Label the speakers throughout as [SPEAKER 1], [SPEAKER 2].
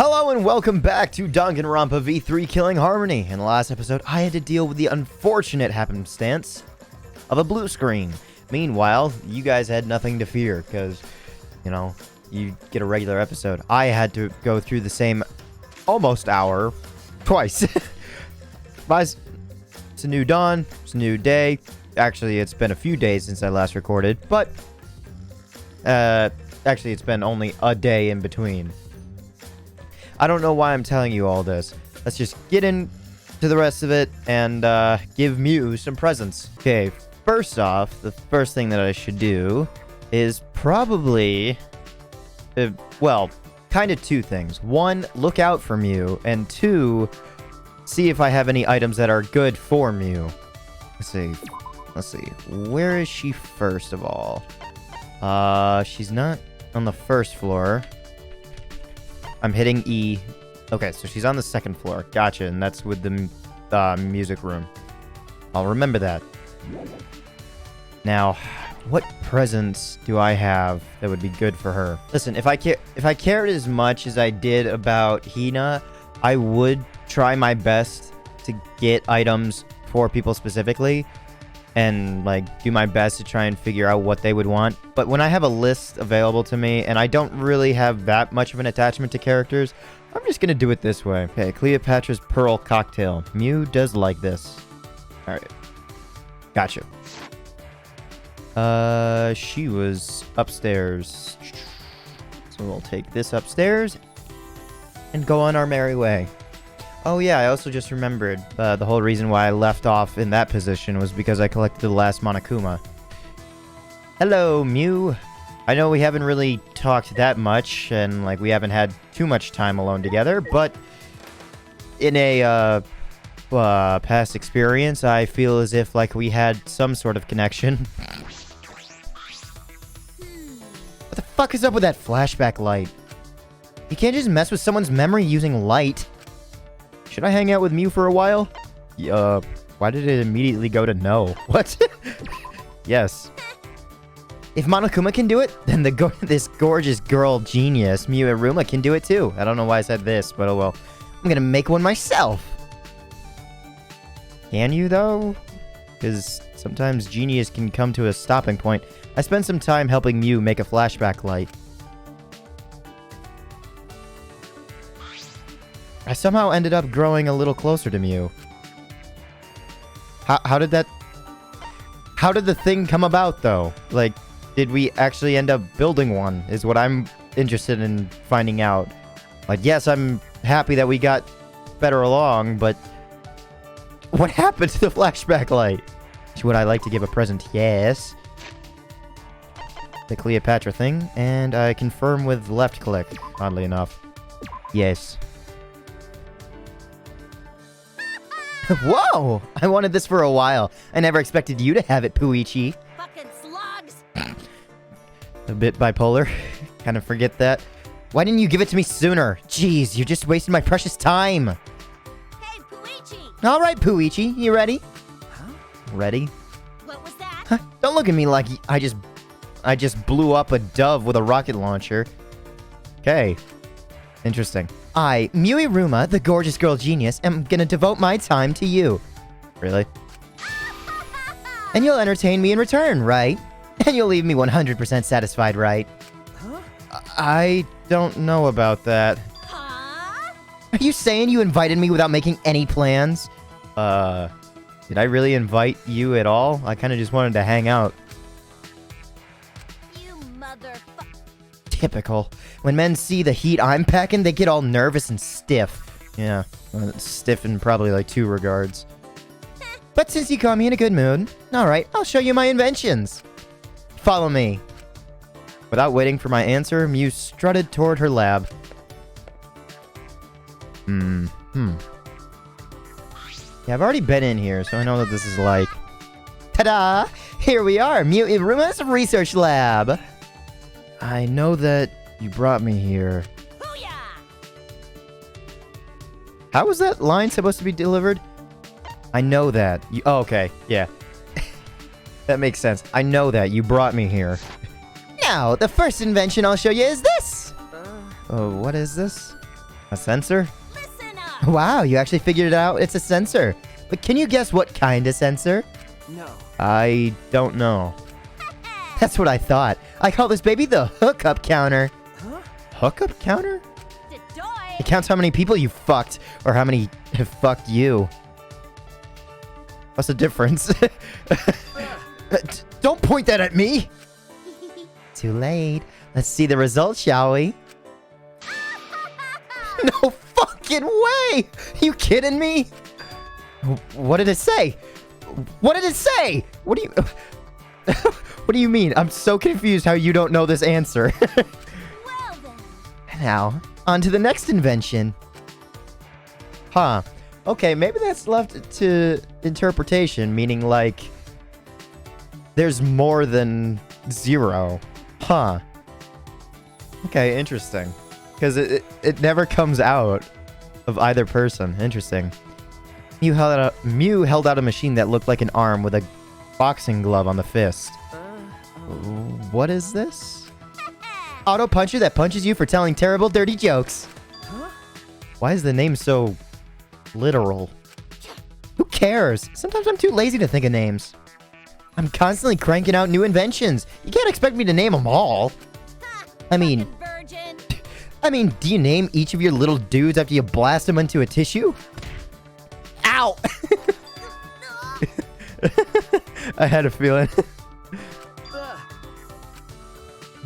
[SPEAKER 1] Hello and welcome back to Danganronpa V3 Killing Harmony. In the last episode, I had to deal with the unfortunate happenstance of a blue screen. Meanwhile, you guys had nothing to fear because, you know, you get a regular episode. I had to go through the same almost hour twice. It's a new dawn, it's a new day. Actually, it's been a few days since I last recorded, but actually, it's been only a day in between. I don't know why I'm telling you all this. Let's just get into the rest of it and give Mew some presents. Okay, first off, the first thing that I should do is probably, well, kind of two things. One, look out for Mew, and two, see if I have any items that are good for Mew. Let's see. Where is she first of all? She's not on the first floor. I'm hitting E. Okay, so she's on the second floor. Gotcha, and that's with the music room. I'll remember that. Now, what presents do I have that would be good for her? Listen, if I cared as much as I did about Hina, I would try my best to get items for people specifically and like do my best to try and figure out what they would want. But when I have a list available to me and I don't really have that much of an attachment to characters, I'm just gonna do it this way. Okay, Cleopatra's Pearl Cocktail. Mew does like this. Alright. Gotcha. She was upstairs. So we'll take this upstairs and go on our merry way. Oh yeah, I also just remembered the whole reason why I left off in that position was because I collected the last Monokuma. Hello, Mew. I know we haven't really talked that much, and like we haven't had too much time alone together, but in a past experience, I feel as if like we had some sort of connection. What the fuck is up with that flashback light? You can't just mess with someone's memory using light. Should I hang out with Mew for a while? Why did it immediately go to no? What? Yes. If Monokuma can do it, then this gorgeous girl genius, Mew Iruma, can do it too. I don't know why I said this, but oh well. I'm gonna make one myself. Can you, though? Because sometimes genius can come to a stopping point. I spent some time helping Mew make a flashback light. I somehow ended up growing a little closer to Mew. How did the thing come about, though? Like, did we actually end up building one, is what I'm interested in finding out. Like, yes, I'm happy that we got better along, but what happened to the flashback light? Would I like to give a present? Yes. The Cleopatra thing, and I confirm with left click, oddly enough. Yes. Whoa! I wanted this for a while. I never expected you to have it, Puichi.
[SPEAKER 2] Fucking slugs!
[SPEAKER 1] A bit bipolar. Kind of forget that. Why didn't you give it to me sooner? Jeez, you're just wasting my precious time.
[SPEAKER 2] Hey, Puichi!
[SPEAKER 1] Alright, Puichi, you ready?
[SPEAKER 2] Huh?
[SPEAKER 1] Ready?
[SPEAKER 2] What was that?
[SPEAKER 1] Huh? Don't look at me like I just blew up a dove with a rocket launcher. Okay. Interesting. I, Mew Iruma, the gorgeous girl genius, am gonna devote my time to you. Really? And you'll entertain me in return, right? And you'll leave me 100% satisfied, right?
[SPEAKER 2] Huh?
[SPEAKER 1] I don't know about that.
[SPEAKER 2] Huh?
[SPEAKER 1] Are you saying you invited me without making any plans? Did I really invite you at all? I kind of just wanted to hang out.
[SPEAKER 2] You motherfucker.
[SPEAKER 1] Typical. When men see the heat I'm packing, they get all nervous and stiff. Yeah, stiff in probably like 2 regards. But since you caught me in a good mood, alright, I'll show you my inventions. Follow me. Without waiting for my answer, Mew strutted toward her lab. Yeah, I've already been in here, so I know what this is like. Ta-da! Here we are, Mew Iruma's research lab. I know that you brought me here.
[SPEAKER 2] Booyah!
[SPEAKER 1] How was that line supposed to be delivered? I know that. Oh, okay, yeah. That makes sense. I know that. You brought me here. Now, the first invention I'll show you is this!
[SPEAKER 3] Oh,
[SPEAKER 1] what is this? A sensor?
[SPEAKER 2] Listen up.
[SPEAKER 1] Wow, you actually figured it out. It's a sensor. But can you guess what kind of sensor?
[SPEAKER 3] No.
[SPEAKER 1] I don't know. That's what I thought. I call this baby the hookup counter.
[SPEAKER 3] Huh?
[SPEAKER 1] Hookup counter?
[SPEAKER 2] Dedoy.
[SPEAKER 1] It counts how many people you fucked, or how many have fucked you. What's the difference? Don't point that at me! Too late. Let's see the results, shall we? No fucking way! You kidding me? What did it say? What did it say? What do you... What do you mean? I'm so confused how you don't know this answer.
[SPEAKER 2] Well then.
[SPEAKER 1] Now, on to the next invention. Huh. Okay, maybe that's left to interpretation, meaning like... there's more than 0. Huh. Okay, interesting. Because it never comes out of either person. Interesting. Mew held out a machine that looked like an arm with a boxing glove on the fist. What is this? Auto puncher that punches you for telling terrible, dirty jokes.
[SPEAKER 3] Huh?
[SPEAKER 1] Why is the name so literal? Who cares? Sometimes I'm too lazy to think of names. I'm constantly cranking out new inventions. You can't expect me to name them all. I mean,
[SPEAKER 2] Virgin.
[SPEAKER 1] do you name each of your little dudes after you blast them into a tissue? Ow! I had a feeling.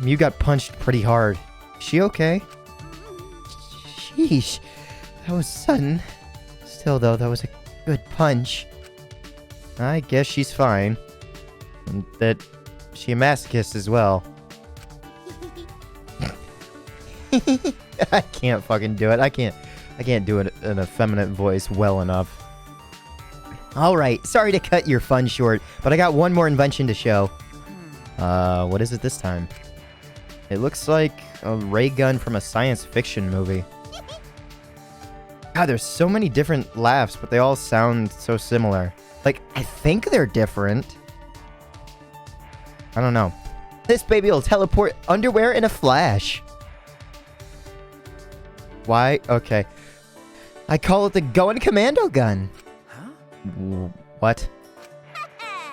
[SPEAKER 1] Mew got punched pretty hard. Is she okay? Sheesh. That was sudden. Still, though, that was a good punch. I guess she's fine. And that she a masochist as well. I can't fucking do it. I can't do it in a feminine voice well enough. Alright, sorry to cut your fun short, but I got one more invention to show. What is it this time? It looks like a ray gun from a science fiction movie. God, there's so many different laughs, but they all sound so similar. Like, I think they're different. I don't know. This baby will teleport underwear in a flash. Why? Okay. I call it the Going Commando gun.
[SPEAKER 3] Huh?
[SPEAKER 1] What?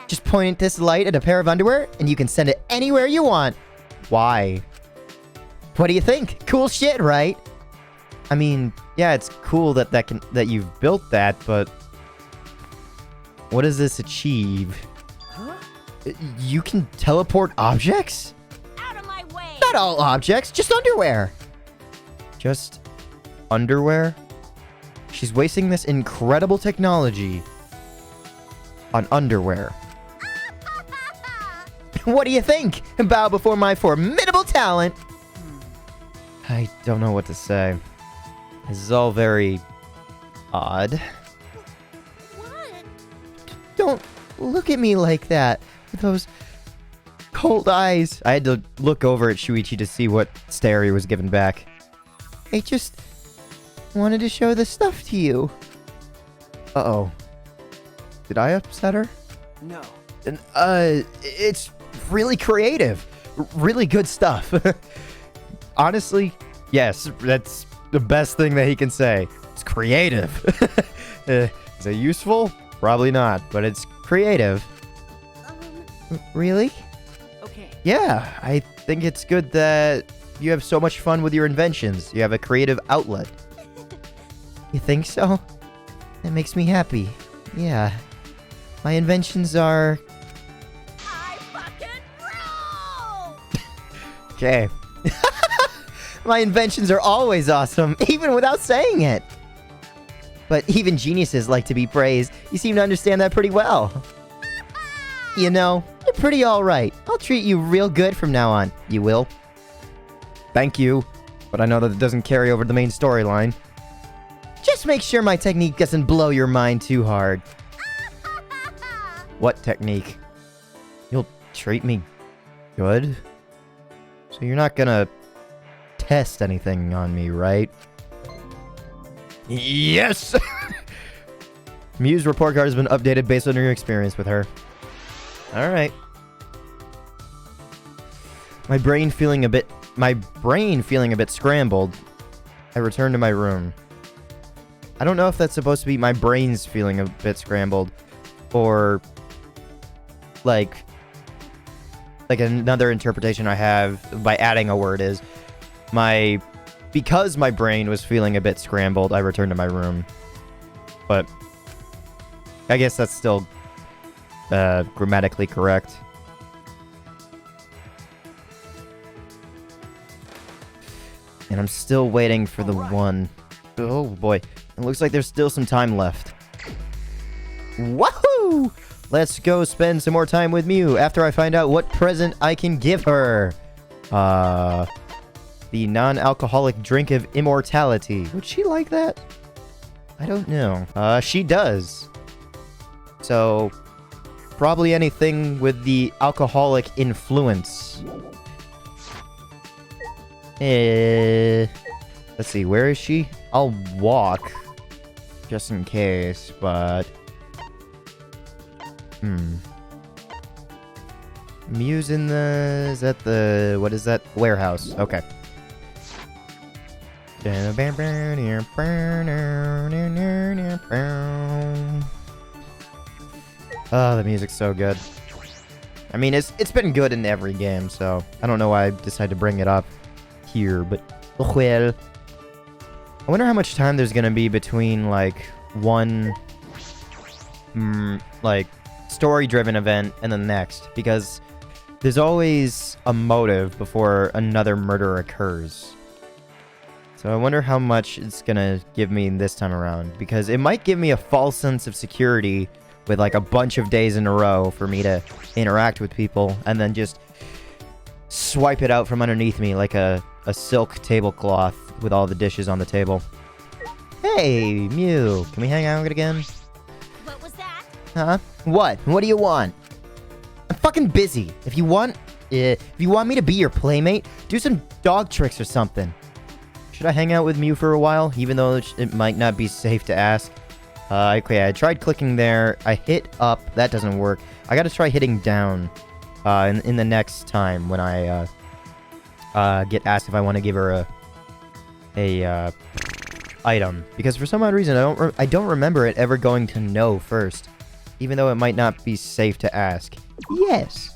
[SPEAKER 1] Just point this light at a pair of underwear, and you can send it anywhere you want. Why? What do you think? Cool shit, right? I mean, yeah, it's cool that you've built that, but what does this achieve?
[SPEAKER 3] Huh?
[SPEAKER 1] You can teleport objects?
[SPEAKER 2] Out of my way.
[SPEAKER 1] Not all objects, just underwear. Just underwear? She's wasting this incredible technology on underwear. What do you think? Bow before my formidable talent. I don't know what to say. This is all very odd.
[SPEAKER 2] What?
[SPEAKER 1] Don't look at me like that with those cold eyes. I had to look over at Shuichi to see what stare he was giving back. I just wanted to show the stuff to you. Uh-oh. Did I upset her?
[SPEAKER 3] No.
[SPEAKER 1] And, it's really creative. Really good stuff. Honestly, yes, that's the best thing that he can say. It's creative. Is it useful? Probably not, but it's creative. Really?
[SPEAKER 3] Okay.
[SPEAKER 1] Yeah, I think it's good that you have so much fun with your inventions. You have a creative outlet. You think so? That makes me happy. Yeah. My inventions are...
[SPEAKER 2] I fucking rule.
[SPEAKER 1] Okay. My inventions are always awesome, even without saying it. But even geniuses like to be praised. You seem to understand that pretty well. You know, you're pretty alright. I'll treat you real good from now on. You will? Thank you. But I know that it doesn't carry over to the main storyline. Just make sure my technique doesn't blow your mind too hard. What technique? You'll treat me good? So you're not gonna test anything on me, right? Yes! Mew's report card has been updated based on your experience with her. Alright. My brain feeling a bit scrambled. I return to my room. I don't know if that's supposed to be my brain's feeling a bit scrambled, or like another interpretation I have by adding a word is because my brain was feeling a bit scrambled, I returned to my room. But I guess that's still grammatically correct. And I'm still waiting for the one. Oh boy. It looks like there's still some time left. Woohoo! Let's go spend some more time with Mew after I find out what present I can give her. The non-alcoholic drink of immortality. Would she like that? I don't know. She does. So, probably anything with the alcoholic influence. Let's see, where is she? I'll walk. Just in case, but... Mew's in the... Is that the... What is that? Warehouse. Okay. Oh, the music's so good. I mean, it's been good in every game, so I don't know why I decided to bring it up here, but well. I wonder how much time there's gonna be between, like, one, like, story-driven event and the next, because there's always a motive before another murder occurs. So I wonder how much it's gonna give me this time around, because it might give me a false sense of security with, like, a bunch of days in a row for me to interact with people, and then just swipe it out from underneath me like a silk tablecloth with all the dishes on the table. Hey, Mew, can we hang out again?
[SPEAKER 2] What was that?
[SPEAKER 1] Huh? What? What do you want? I'm fucking busy. If you want me to be your playmate, do some dog tricks or something. Should I hang out with Mew for a while, even though it might not be safe to ask? Okay, I tried clicking there. I hit up. That doesn't work. I gotta try hitting down in the next time when I get asked if I want to give her a item, because for some odd reason I don't remember it ever going to no first, even though it might not be safe to ask. Yes.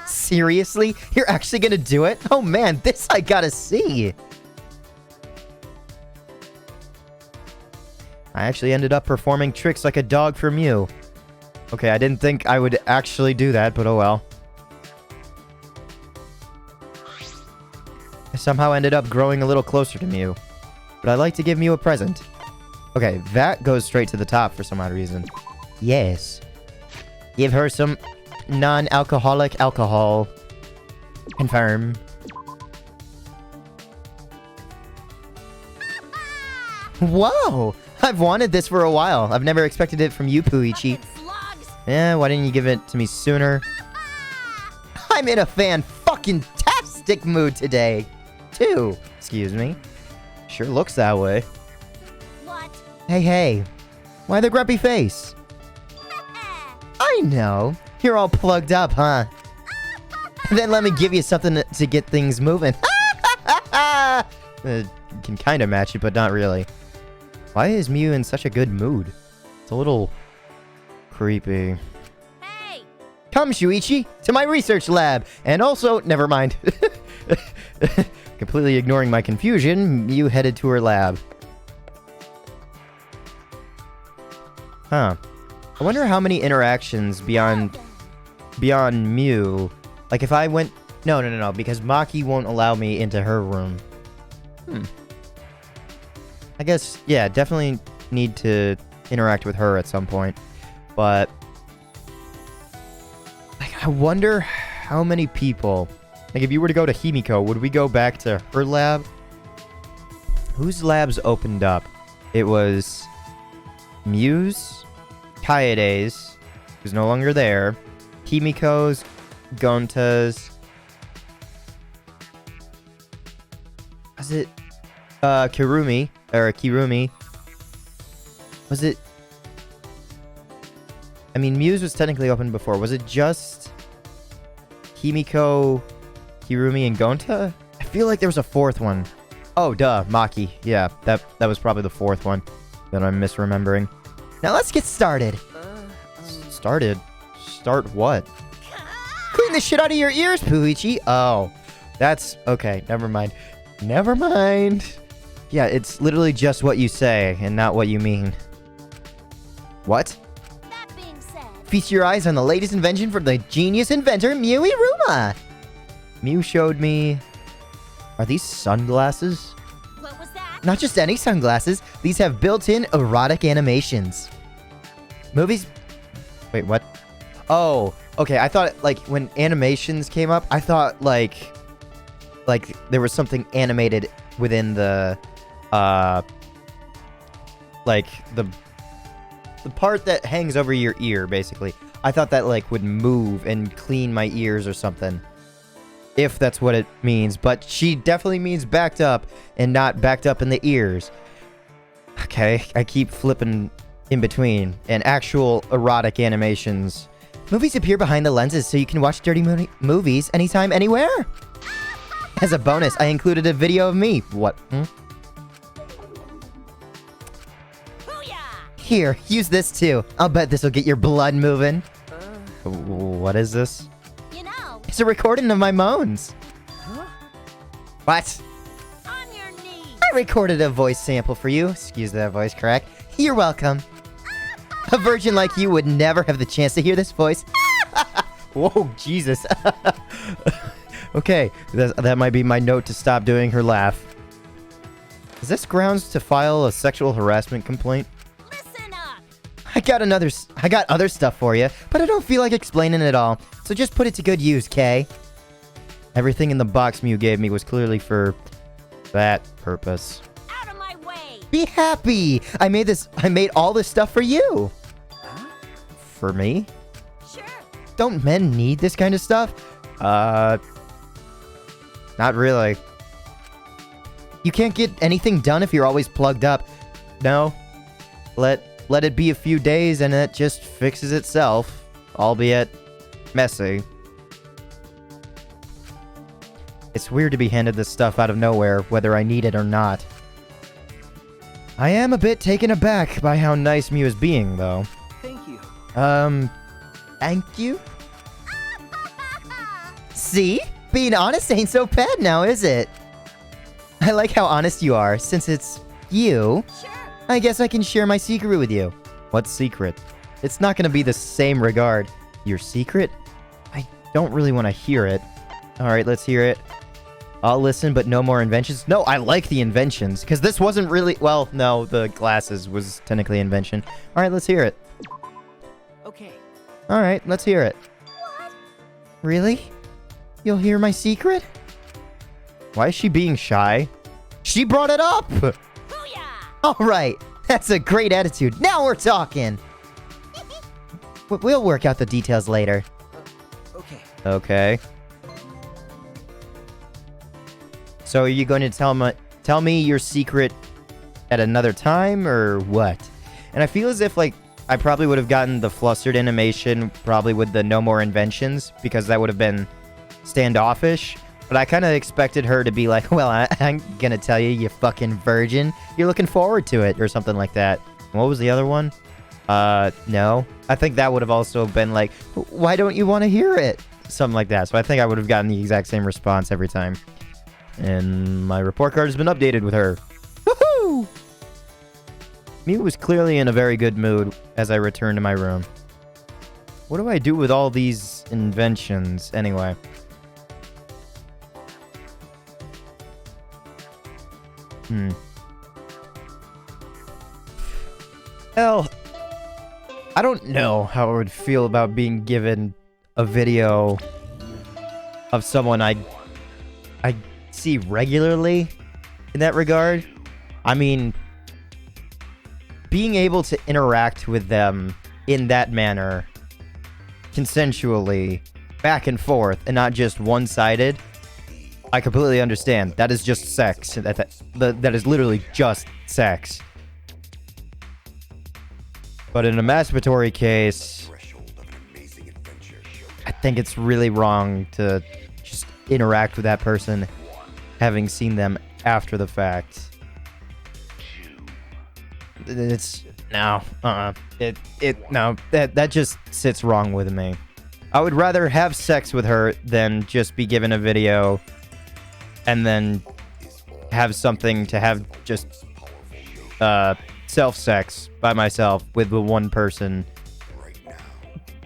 [SPEAKER 1] Seriously? You're actually gonna do it? Oh man, this I gotta see. I actually ended up performing tricks like a dog for Mew. Okay, I didn't think I would actually do that, but oh well. I somehow ended up growing a little closer to Mew. But I'd like to give Mew a present. Okay, that goes straight to the top for some odd reason. Yes. Give her some non-alcoholic alcohol. Confirm. Whoa! I've wanted this for a while. I've never expected it from you, Puichi. Yeah, why didn't you give it to me sooner? I'm in a fan-fucking-tastic mood today. Too. Excuse me. Sure looks that way.
[SPEAKER 2] What?
[SPEAKER 1] Hey. Why the grumpy face? I know. You're all plugged up, huh? Then let me give you something to get things moving. Can kind of match it, but not really. Why is Mew in such a good mood? It's a little creepy.
[SPEAKER 2] Hey!
[SPEAKER 1] Come, Shuichi, to my research lab. And also, never mind. Completely ignoring my confusion, Mew headed to her lab. Huh. I wonder how many interactions beyond Mew. Like if I went... No, because Maki won't allow me into her room. I guess, yeah, definitely need to interact with her at some point. But... like, I wonder how many people... Like, if you were to go to Himiko, would we go back to her lab? Whose labs opened up? It was... Mew's, Kaede's, who's no longer there, Himiko's, Gonta's... Was it... Kirumi? Was it... I mean, Mew's was technically open before. Was it just... Himiko, Kirumi, and Gonta? I feel like there was a fourth one. Oh, duh, Maki. Yeah, that was probably the fourth one that I'm misremembering. Now let's get started. Started? Start what? Clean the shit out of your ears, Shuichi. Oh, that's... Okay, never mind. Never mind. Yeah, it's literally just what you say and not what you mean. What?
[SPEAKER 2] That being said,
[SPEAKER 1] Feast your eyes on the latest invention from the genius inventor, Miu. Mew showed me... Are these sunglasses?
[SPEAKER 2] what was that?
[SPEAKER 1] Not just any sunglasses. These have built-in erotic animations. Movies... Wait, what? Oh, okay. I thought, like, when animations came up, I thought, like there was something animated within the, like, the part that hangs over your ear, basically. I thought that, like, would move and clean my ears or something. If that's what it means. But she definitely means backed up and not backed up in the ears. Okay, I keep flipping in between. And actual erotic animations. Movies appear behind the lenses so you can watch dirty movies anytime, anywhere. As a bonus, I included a video of me. What?
[SPEAKER 2] Booyah!
[SPEAKER 1] Here, use this too. I'll bet this will get your blood moving. What is this?
[SPEAKER 2] You know,
[SPEAKER 1] It's a recording of my moans. What?
[SPEAKER 2] on your knees.
[SPEAKER 1] I recorded a voice sample for you. Excuse that voice crack. You're welcome. A virgin like you would never have the chance to hear this voice. Whoa, Jesus. Okay, that might be my note to stop doing her laugh. Is this grounds to file a sexual harassment complaint?
[SPEAKER 2] Listen up.
[SPEAKER 1] I got other stuff for you, but I don't feel like explaining it all. So just put it to good use, Kay. Everything in the box Mew gave me was clearly for that purpose.
[SPEAKER 2] Out of my way.
[SPEAKER 1] Be happy! I made all this stuff for you! For me?
[SPEAKER 2] Sure.
[SPEAKER 1] Don't men need this kind of stuff? Not really. You can't get anything done if you're always plugged up. No. Let it be a few days and it just fixes itself. Albeit messy. It's weird to be handed this stuff out of nowhere, whether I need it or not. I am a bit taken aback by how nice Mew is being, though.
[SPEAKER 3] Thank you.
[SPEAKER 1] Thank you? See? Being honest ain't so bad now, is it? I like how honest you are. Since it's you,
[SPEAKER 2] Sure.
[SPEAKER 1] I guess I can share my secret with you. What secret? It's not gonna be the same regard. Your secret? I don't really want to hear it. Alright, let's hear it. I'll listen, but no more inventions. No, I like the inventions, because this wasn't really... Well, no, the glasses was technically invention. Alright, let's hear it.
[SPEAKER 3] Okay.
[SPEAKER 1] Alright, let's hear it.
[SPEAKER 2] What?
[SPEAKER 1] Really? You'll hear my secret? Why is she being shy? She brought it up!
[SPEAKER 2] Booyah!
[SPEAKER 1] Alright, that's a great attitude. Now we're talking! We'll work out the details later.
[SPEAKER 3] Okay.
[SPEAKER 1] Okay. So are you going to tell me your secret at another time, or what? And I feel as if, like, I probably would have gotten the flustered animation, probably with the no more inventions, because that would have been standoffish. But I kind of expected her to be like, well, I'm gonna tell you, you fucking virgin. You're looking forward to it, or something like that. What was the other one? No. I think that would have also been like, why don't you want to hear it? Something like that. So I think I would have gotten the exact same response every time. And my report card has been updated with her. Woohoo! Mew was clearly in a very good mood as I returned to my room. What do I do with all these inventions, anyway? Hell, I don't know how I would feel about being given a video of someone I see regularly in that regard. I mean, being able to interact with them in that manner, consensually, back and forth, and not just one-sided, I completely understand. That is just sex. That is literally just sex. But in a masturbatory case, I think it's really wrong to just interact with that person having seen them after the fact. It's no, no, that just sits wrong with me. I would rather have sex with her than just be given a video and then have something to have just self-sex by myself with the one person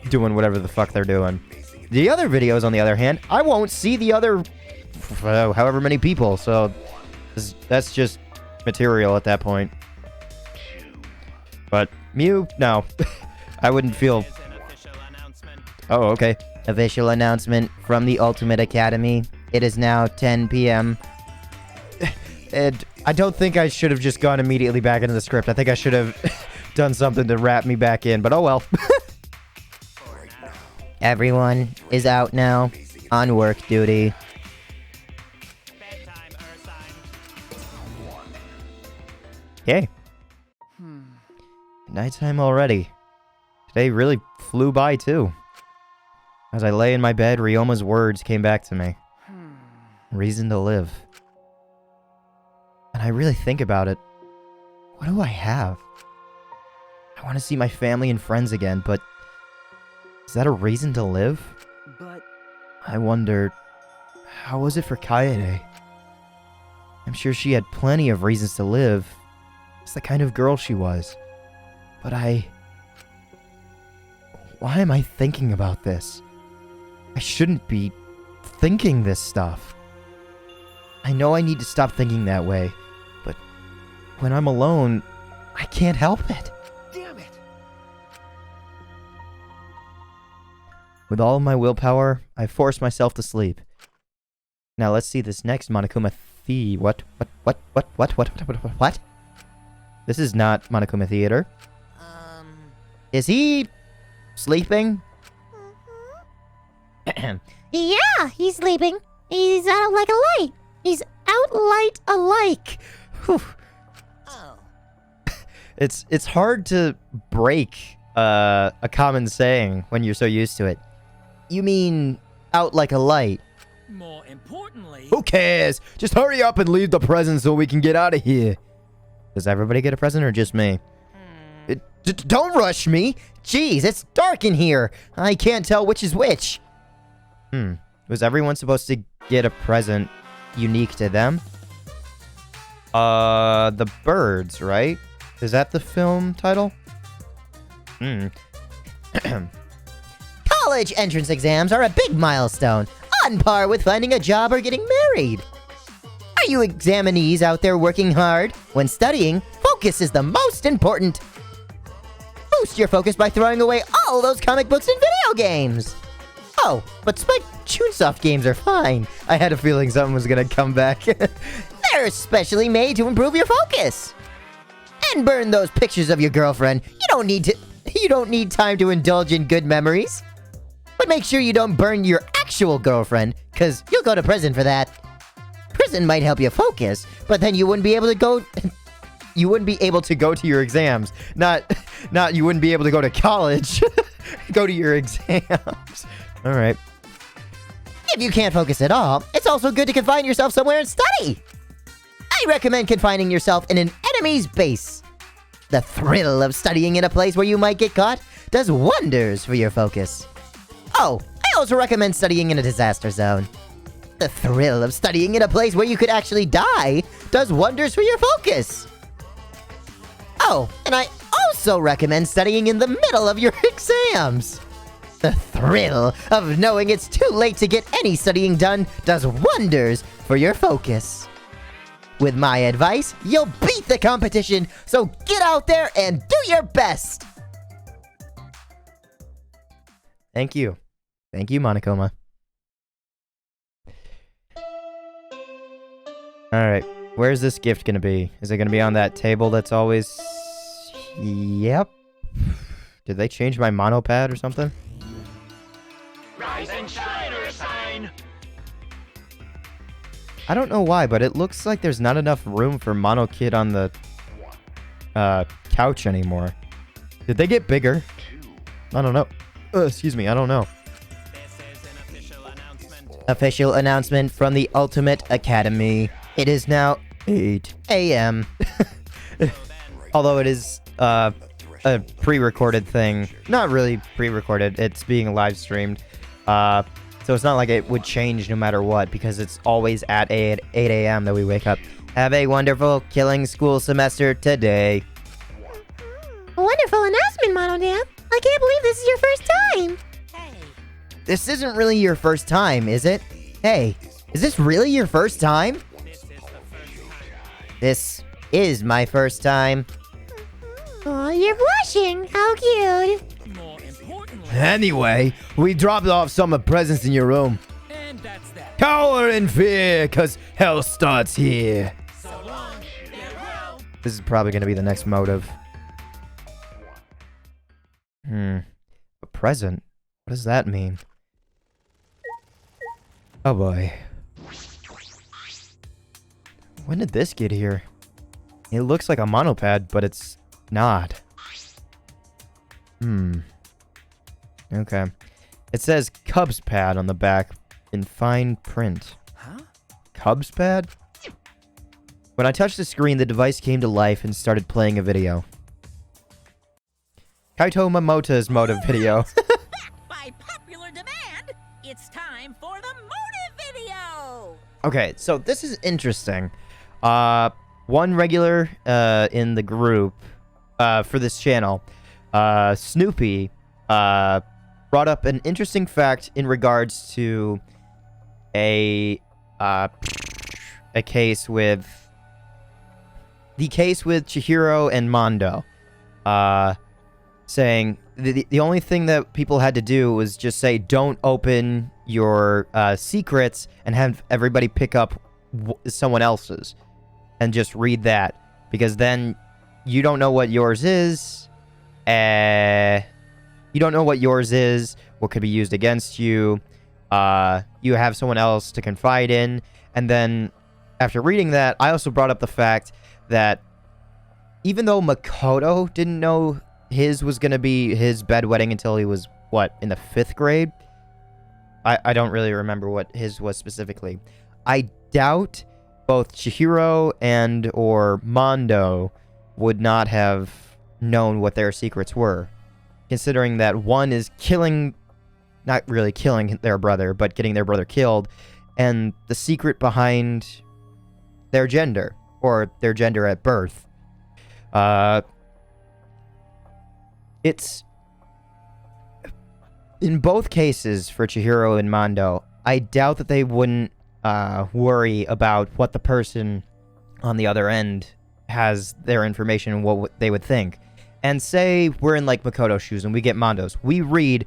[SPEAKER 1] doing whatever the fuck they're doing. The other videos, on the other hand, I won't see the other however many people, so that's just material at that point. But Mew, no. I wouldn't feel... Oh, okay.
[SPEAKER 4] Official announcement from the Ultimate Academy. It is now 10 p.m.
[SPEAKER 1] And I don't think I should have just gone immediately back into the script. I think I should have done something to wrap me back in, but oh well.
[SPEAKER 4] Everyone is out now on work duty.
[SPEAKER 1] Okay. Nighttime already. Today really flew by, too. As I lay in my bed, Ryoma's words came back to me. Reason to live. And I really think about it. What do I have? I want to see my family and friends again, but... is that a reason to live?
[SPEAKER 3] But...
[SPEAKER 1] I wonder... how was it for Kaede? I'm sure she had plenty of reasons to live. It's the kind of girl she was. But why am I thinking about this? I shouldn't be thinking this stuff. I know I need to stop thinking that way, but when I'm alone, I can't help it.
[SPEAKER 3] Damn it!
[SPEAKER 1] With all of my willpower, I force myself to sleep. Now let's see this next Monokuma What? This is not Monokuma Theater. Is he sleeping?
[SPEAKER 5] Yeah, he's sleeping. He's out like a light. He's out light alike.
[SPEAKER 1] Whew.
[SPEAKER 2] Oh.
[SPEAKER 1] It's hard to break a common saying when you're so used to it. You mean out like a light?
[SPEAKER 3] More importantly...
[SPEAKER 1] Who cares? Just hurry up and leave the present so we can get out of here. Does everybody get a present or just me? Don't rush me! Jeez, it's dark in here! I can't tell which is which! Was everyone supposed to get a present unique to them? The Birds, right? Is that the film title?
[SPEAKER 4] College entrance exams are a big milestone, on par with finding a job or getting married. Are you examinees out there working hard? When studying, focus is the most important. Boost your focus by throwing away all those comic books and video games. Oh, but Spike Chunsoft games are fine. I had a feeling something was gonna come back. They're especially made to improve your focus. And burn those pictures of your girlfriend. You don't need time to indulge in good memories. But make sure you don't burn your actual girlfriend, cause you'll go to prison for that. Prison might help you focus, but then you wouldn't be able to go...
[SPEAKER 1] You wouldn't be able to go to your exams. Not you wouldn't be able to go to college. Go to your exams. Alright.
[SPEAKER 4] If you can't focus at all, it's also good to confine yourself somewhere and study. I recommend confining yourself in an enemy's base. The thrill of studying in a place where you might get caught does wonders for your focus. Oh, I also recommend studying in a disaster zone. The thrill of studying in a place where you could actually die does wonders for your focus. Oh, and I also recommend studying in the middle of your exams. The thrill of knowing it's too late to get any studying done does wonders for your focus. With my advice, you'll beat the competition, so get out there and do your best!
[SPEAKER 1] Thank you. Thank you, Monokuma. Alright, where's this gift gonna be? Is it gonna be on that table that's always... Yep. Did they change my monopad or something?
[SPEAKER 6] Rise and shine or sign.
[SPEAKER 1] I don't know why, but it looks like there's not enough room for Mono Kid on the couch anymore. Did they get bigger? I don't know. Excuse me, I don't know.
[SPEAKER 6] This is an official announcement.
[SPEAKER 4] Official announcement from the Ultimate Academy. It is now
[SPEAKER 1] 8 a.m. Although it is a pre-recorded thing. Not really pre-recorded. It's being live streamed. So it's not like it would change no matter what, because it's always at 8 a.m. that we wake up. Have a wonderful killing school semester today.
[SPEAKER 5] A wonderful announcement, Monodam. I can't believe this is your first time.
[SPEAKER 2] Hey,
[SPEAKER 4] This isn't really your first time, is it? Hey, is this really your first time? This is my first time.
[SPEAKER 5] Oh, you're blushing. How cute.
[SPEAKER 3] More importantly,
[SPEAKER 1] Anyway, we dropped off some presents in your room.
[SPEAKER 3] and that's that.
[SPEAKER 1] Cower in fear, cause hell starts here.
[SPEAKER 3] So long, get well.
[SPEAKER 1] This is probably gonna be the next motive. A present? What does that mean? Oh boy. When did this get here? It looks like a monopad, but it's not. Okay. It says Cubs pad on the back in fine print.
[SPEAKER 3] Huh?
[SPEAKER 1] Cubs pad? When I touched the screen, the device came to life and started playing a video. Kaito Momota's motive video.
[SPEAKER 2] by popular demand, it's time for the motive video.
[SPEAKER 1] Okay, so this is interesting. One regular in the group for this channel, Snoopy, brought up an interesting fact in regards to a case with Chihiro and Mondo, saying the only thing that people had to do was just say, don't open your secrets, and have everybody pick up someone else's and just read that, because then you don't know what yours is. You don't know what yours is, what could be used against you. You have someone else to confide in. And then after reading that, I also brought up the fact that even though Makoto didn't know his was going to be his bedwetting until he was, what, in the 5th grade? I don't really remember what his was specifically. I doubt both Chihiro and or Mondo would not have known what their secrets were, considering that one is not really killing their brother, but getting their brother killed, and the secret behind their gender, or their gender at birth. It's in both cases for Chihiro and Mondo, I doubt that they wouldn't worry about what the person on the other end has their information and what they would think. And say we're in like Makoto's shoes and we get Mondo's. We read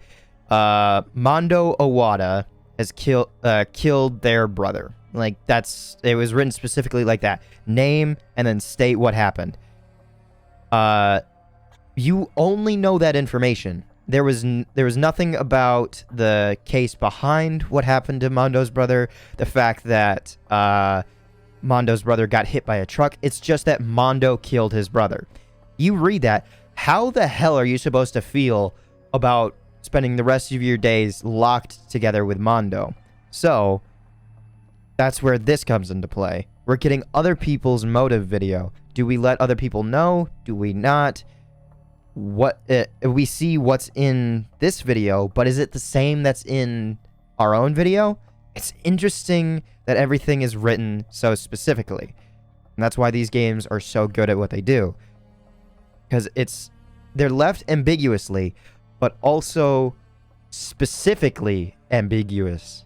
[SPEAKER 1] Mondo Owada has killed their brother. Like, it was written specifically like that. Name and then state what happened. You only know that information. There was nothing about the case behind what happened to Mondo's brother. The fact that Mondo's brother got hit by a truck. It's just that Mondo killed his brother. You read that. How the hell are you supposed to feel about spending the rest of your days locked together with Mondo? So that's where this comes into play. We're getting other people's motive video. Do we let other people know? Do we not? We see what's in this video, but is it the same that's in our own video? It's interesting that everything is written so specifically. And that's why these games are so good at what they do. Because they're left ambiguously, but also specifically ambiguous.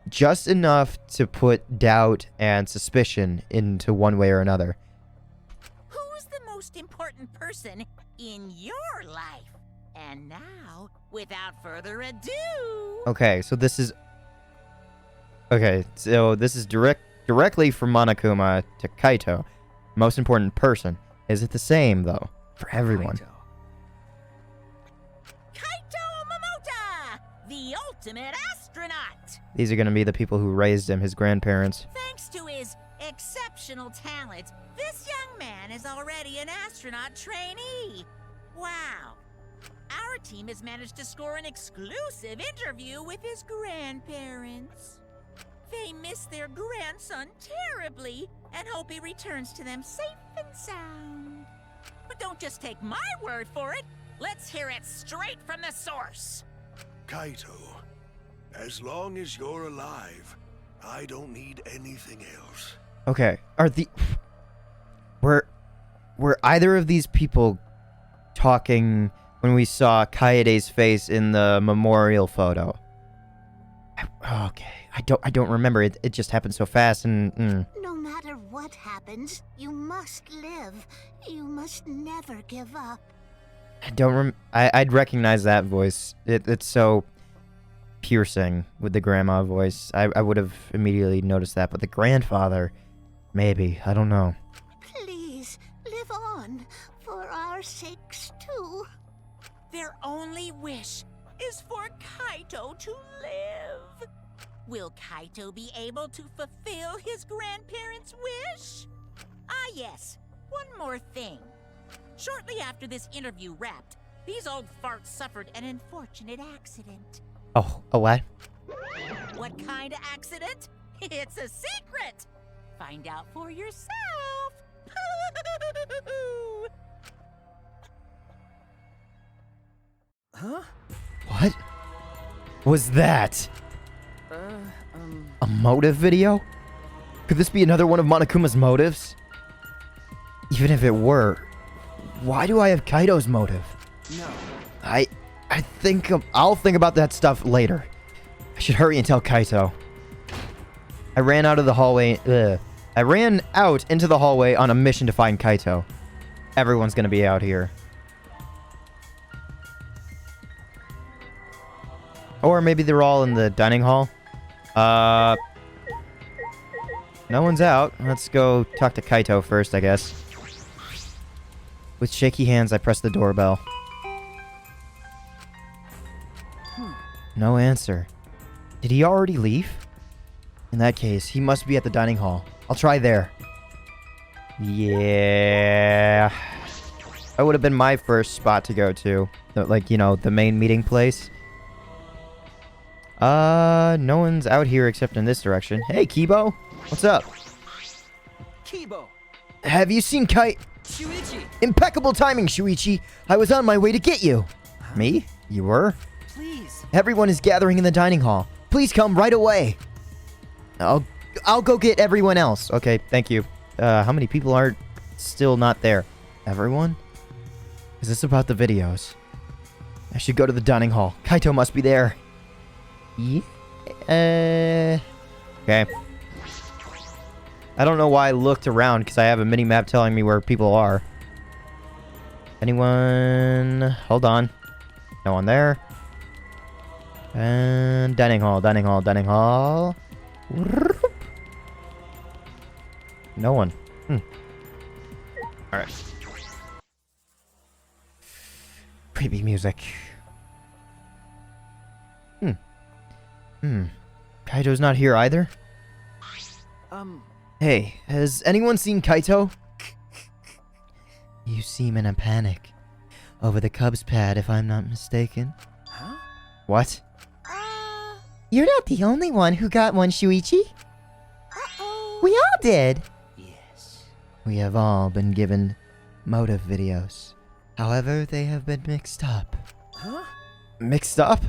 [SPEAKER 1] Just enough to put doubt and suspicion into one way or another.
[SPEAKER 2] Who's the most important person in your life? And now, without further ado...
[SPEAKER 1] Okay, so this is directly from Monokuma to Kaito. Most important person. Is it the same, though, for everyone?
[SPEAKER 2] Kaito Momota, the ultimate astronaut!
[SPEAKER 1] These are going to be the people who raised him, his grandparents.
[SPEAKER 2] Thanks to his exceptional talent, this young man is already an astronaut trainee. Wow. Our team has managed to score an exclusive interview with his grandparents. They miss their grandson terribly and hope he returns to them safe and sound. But don't just take my word for it. Let's hear it straight from the source.
[SPEAKER 7] Kaito, as long as you're alive, I don't need anything else.
[SPEAKER 1] Okay, were either of these people talking when we saw Kaede's face in the memorial photo? Okay, I don't remember. It just happened so fast and.
[SPEAKER 5] No matter what happens, you must live. You must never give up.
[SPEAKER 1] I'd recognize that voice. It's so piercing with the grandma voice. I would have immediately noticed that, but the grandfather, maybe. I don't know.
[SPEAKER 5] Please, live on. For our sakes, too.
[SPEAKER 2] Their only wish is for Kaito to live. Will Kaito be able to fulfill his grandparents' wish? Ah, yes. One more thing. Shortly after this interview wrapped, these old farts suffered an unfortunate accident.
[SPEAKER 1] Oh, a what?
[SPEAKER 2] What kind of accident? It's a secret! Find out for yourself!
[SPEAKER 3] Huh?
[SPEAKER 1] What was that? A motive video? Could this be another one of Monokuma's motives? Even if it were, why do I have Kaito's motive?
[SPEAKER 3] No.
[SPEAKER 1] I think I'll think about that stuff later. I should hurry and tell Kaito. I ran out into the hallway on a mission to find Kaito. Everyone's gonna be out here. Or maybe they're all in the dining hall. No one's out. Let's go talk to Kaito first, I guess. With shaky hands, I press the doorbell. No answer. Did he already leave? In that case, he must be at the dining hall. I'll try there. Yeah. That would have been my first spot to go to. Like, you know, the main meeting place. No one's out here except in this direction. Hey, Kibo. What's up?
[SPEAKER 3] Kibo.
[SPEAKER 1] Have you seen
[SPEAKER 3] Shuichi.
[SPEAKER 1] Impeccable timing, Shuichi. I was on my way to get you. Me? You were?
[SPEAKER 3] Please.
[SPEAKER 1] Everyone is gathering in the dining hall. Please come right away. I'll go get everyone else. Okay, thank you. How many people are still not there? Everyone? Is this about the videos? I should go to the dining hall. Kaito must be there. Yeah. Okay. I don't know why I looked around because I have a mini-map telling me where people are. Anyone? Hold on. No one there. And dining hall, dining hall, dining hall. No one. Alright. Creepy music. Kaito's not here either? Hey, has anyone seen Kaito? You seem in a panic. Over the Cubs pad, if I'm not mistaken.
[SPEAKER 3] Huh?
[SPEAKER 1] What?
[SPEAKER 4] You're not the only one who got one, Shuichi.
[SPEAKER 5] Uh-oh.
[SPEAKER 4] We all did.
[SPEAKER 3] Yes.
[SPEAKER 1] We have all been given motive videos. However, they have been mixed up.
[SPEAKER 3] Huh?
[SPEAKER 1] Mixed up?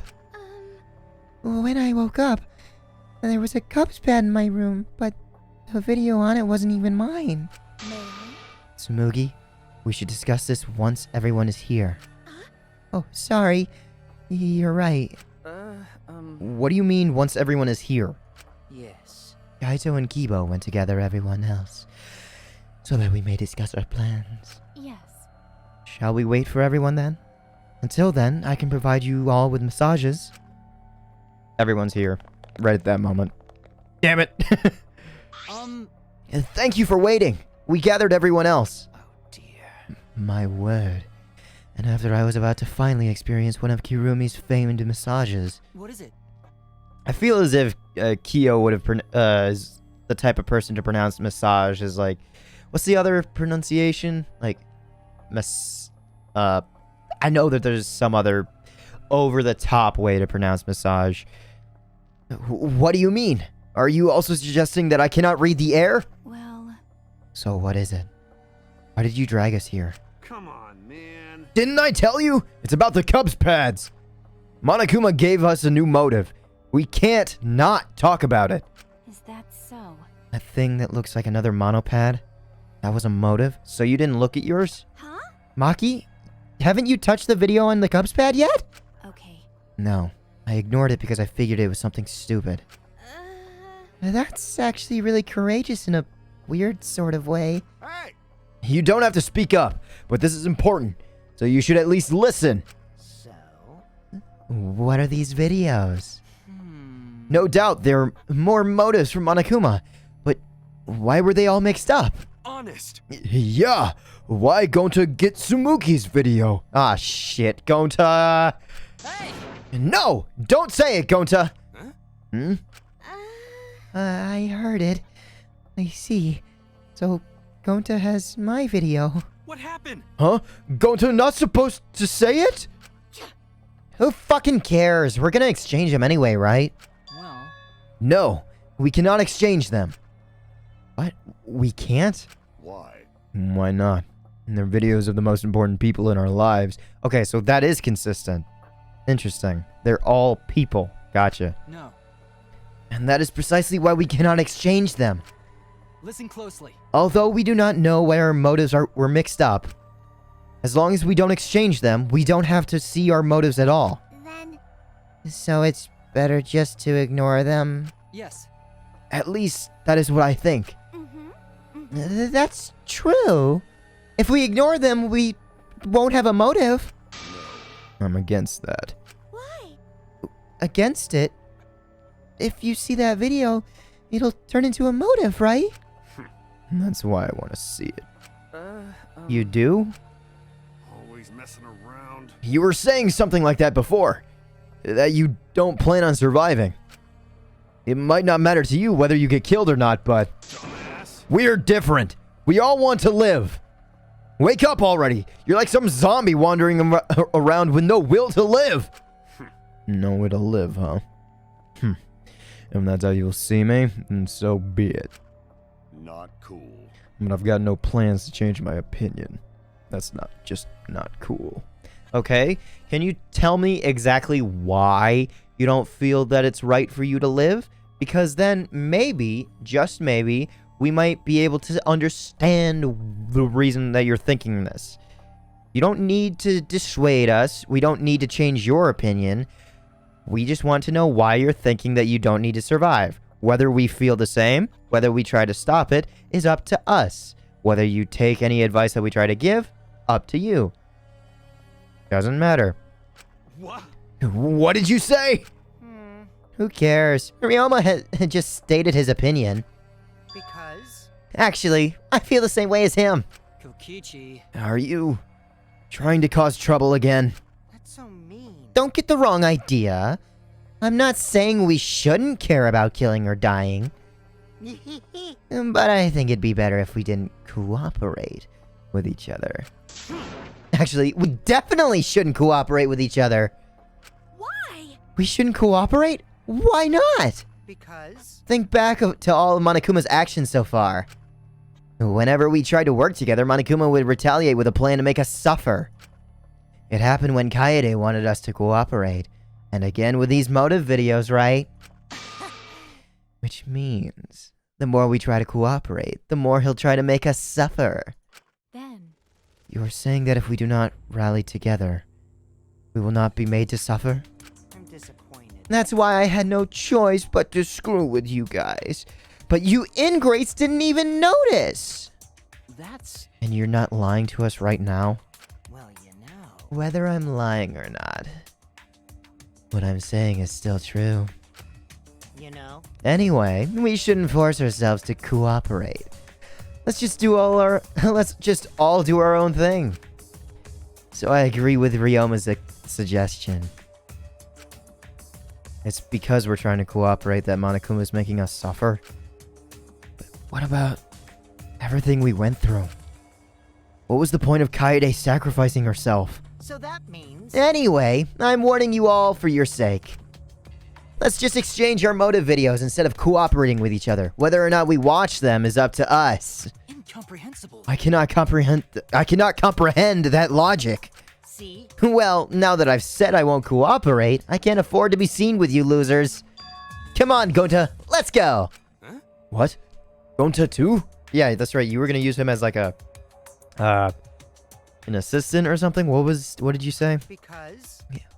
[SPEAKER 4] When I woke up, there was a Cubs pad in my room, but the video on it wasn't even mine.
[SPEAKER 1] Tsumugi, we should discuss this once everyone is here.
[SPEAKER 4] Oh, sorry. You're right.
[SPEAKER 1] What do you mean, once everyone is here?
[SPEAKER 3] Yes.
[SPEAKER 1] Kaito and Kibo went to gather everyone else, so that we may discuss our plans.
[SPEAKER 5] Yes.
[SPEAKER 1] Shall we wait for everyone then? Until then, I can provide you all with massages. Everyone's here, right at that moment. Damn it! Thank you for waiting. We gathered everyone else.
[SPEAKER 3] Oh dear.
[SPEAKER 1] My word. And after I was about to finally experience one of Kirumi's famed massages.
[SPEAKER 3] What is it?
[SPEAKER 1] I feel as if Kyo would have is the type of person to pronounce massage as like, what's the other pronunciation? Like, I know that there's some other over the top way to pronounce massage. What do you mean? Are you also suggesting that I cannot read the air?
[SPEAKER 3] Well,
[SPEAKER 1] So what is it? Why did you drag us here?
[SPEAKER 6] Come on, man.
[SPEAKER 1] Didn't I tell you? It's about the Cubs pads. Monokuma gave us a new motive. We can't not talk about it.
[SPEAKER 3] is that so?
[SPEAKER 1] A thing that looks like another monopad? That was a motive? So you didn't look at yours?
[SPEAKER 3] Huh?
[SPEAKER 1] Maki, haven't you touched the video on the Cubs pad yet?
[SPEAKER 3] Okay.
[SPEAKER 1] No. I ignored it because I figured it was something stupid. That's actually really courageous in a weird sort of way.
[SPEAKER 7] Hey!
[SPEAKER 1] You don't have to speak up, but this is important, so you should at least listen.
[SPEAKER 3] So?
[SPEAKER 1] What are these videos? No doubt there are more motives from Monokuma, but why were they all mixed up?
[SPEAKER 6] Honest.
[SPEAKER 1] Yeah, why Gonta get Sumuki's video? Ah, shit, Gonta.
[SPEAKER 3] Hey!
[SPEAKER 1] No, don't say it, Gonta.
[SPEAKER 6] Huh?
[SPEAKER 1] Hmm? I heard it. I see. So, Gonta has my video.
[SPEAKER 6] What happened?
[SPEAKER 1] Huh? Gonta not supposed to say it? Who fucking cares? We're gonna exchange them anyway, right?
[SPEAKER 3] Well,
[SPEAKER 1] No, we cannot exchange them. What? We can't?
[SPEAKER 7] Why?
[SPEAKER 1] Why not? They're videos of the most important people in our lives. Okay, so that is consistent. Interesting. They're all people. Gotcha.
[SPEAKER 3] no.
[SPEAKER 1] And that is precisely why we cannot exchange them.
[SPEAKER 3] Listen closely.
[SPEAKER 1] Although we do not know why our motives were mixed up, as long as we don't exchange them, we don't have to see our motives at all.
[SPEAKER 5] Then,
[SPEAKER 1] So it's better just to ignore them?
[SPEAKER 3] Yes.
[SPEAKER 1] At least that is what I think. That's true. If we ignore them, we won't have a motive. I'm against that.
[SPEAKER 5] why?
[SPEAKER 1] Against it? If you see that video, it'll turn into a motive, right? That's why I want to see it. You do?
[SPEAKER 7] Always messing around.
[SPEAKER 1] You were saying something like that before. That you don't plan on surviving. It might not matter to you whether you get killed or not, but
[SPEAKER 7] Dumbass.
[SPEAKER 1] we're different. We all want to live. Wake up already. You're like some zombie wandering around with no will to live. No will to live, huh? If that's how you'll see me, then so be it.
[SPEAKER 7] Not cool.
[SPEAKER 1] But I've got no plans to change my opinion. That's not cool. Okay, can you tell me exactly why you don't feel that it's right for you to live? Because then maybe, just maybe, we might be able to understand the reason that you're thinking this. You don't need to dissuade us. We don't need to change your opinion. We just want to know why you're thinking that you don't need to survive. Whether we feel the same, whether we try to stop it, is up to us. Whether you take any advice that we try to give, up to you. Doesn't matter.
[SPEAKER 6] What?
[SPEAKER 1] What did you say? Who cares? Ryoma had just stated his opinion.
[SPEAKER 3] Because?
[SPEAKER 1] Actually, I feel the same way as him.
[SPEAKER 3] Kokichi.
[SPEAKER 1] Are you trying to cause trouble again?
[SPEAKER 3] That's so mean.
[SPEAKER 1] Don't get the wrong idea. I'm not saying we shouldn't care about killing or dying. But I think it'd be better if we didn't cooperate with each other. Actually, we definitely shouldn't cooperate with each other.
[SPEAKER 2] Why?
[SPEAKER 1] We shouldn't cooperate? Why not?
[SPEAKER 3] Because?
[SPEAKER 1] Think back to all of Monokuma's actions so far. Whenever we tried to work together, Monokuma would retaliate with a plan to make us suffer. It happened when Kaede wanted us to cooperate. And again with these motive videos, right? Which means, the more we try to cooperate, the more he'll try to make us suffer.
[SPEAKER 3] Then.
[SPEAKER 1] You're saying that if we do not rally together, we will not be made to suffer?
[SPEAKER 3] I'm disappointed.
[SPEAKER 1] That's why I had no choice but to screw with you guys. But you ingrates didn't even notice!
[SPEAKER 3] That's.
[SPEAKER 1] And you're not lying to us right now?
[SPEAKER 3] Well, you know.
[SPEAKER 1] Whether I'm lying or not, what I'm saying is still true.
[SPEAKER 3] You know?
[SPEAKER 1] Anyway, we shouldn't force ourselves to cooperate. Let's just all do our own thing. So I agree with Ryoma's suggestion. It's because we're trying to cooperate that Monokuma's making us suffer. But what about everything we went through? What was the point of Kaede sacrificing herself?
[SPEAKER 3] So that means.
[SPEAKER 1] Anyway, I'm warning you all for your sake. Let's just exchange our motive videos instead of cooperating with each other. Whether or not we watch them is up to us.
[SPEAKER 3] Incomprehensible.
[SPEAKER 1] I cannot comprehend that logic.
[SPEAKER 3] See?
[SPEAKER 1] Well, now that I've said I won't cooperate, I can't afford to be seen with you losers. Come on, Gonta, let's go.
[SPEAKER 6] Huh?
[SPEAKER 1] What? Gonta too? Yeah, that's right. You were gonna use him as like a, an assistant or something? What did you say?
[SPEAKER 3] Because...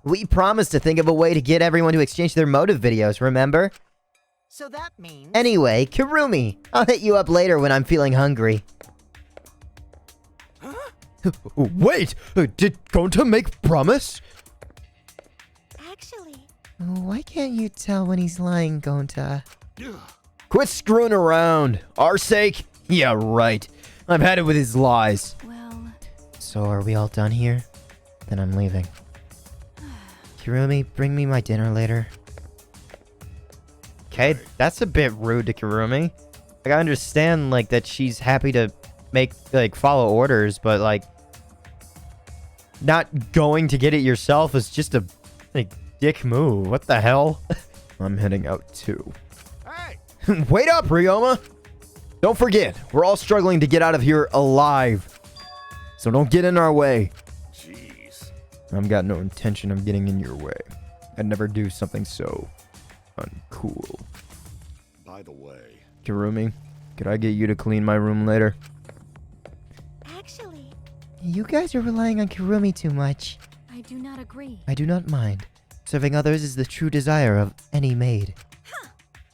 [SPEAKER 1] We promised to think of a way to get everyone to exchange their motive videos, remember?
[SPEAKER 3] So that means...
[SPEAKER 1] Anyway, Kirumi, I'll hit you up later when I'm feeling hungry. Wait! Did Gonta make promise?
[SPEAKER 5] Actually,
[SPEAKER 1] Why can't you tell when he's lying, Gonta?
[SPEAKER 6] Ugh.
[SPEAKER 1] Quit screwing around. Our sake? Yeah, right. I've had it with his lies.
[SPEAKER 5] well,
[SPEAKER 1] So are we all done here? Then I'm leaving. Kirumi, bring me my dinner later. Okay, that's a bit rude to Kirumi. Like, I understand, like, that she's happy to follow orders, but, like, not going to get it yourself is just a, like, dick move. What the hell? I'm heading out, too.
[SPEAKER 6] Hey!
[SPEAKER 1] Wait up, Ryoma! Don't forget, we're all struggling to get out of here alive. So don't get in our way.
[SPEAKER 6] Jeez.
[SPEAKER 1] I've got no intention of getting in your way. I'd never do something so uncool.
[SPEAKER 7] By the way,
[SPEAKER 1] Kirumi, could I get you to clean my room later?
[SPEAKER 5] actually,
[SPEAKER 1] You guys are relying on Kirumi too much.
[SPEAKER 5] I do not agree.
[SPEAKER 1] I do not mind. Serving others is the true desire of any maid.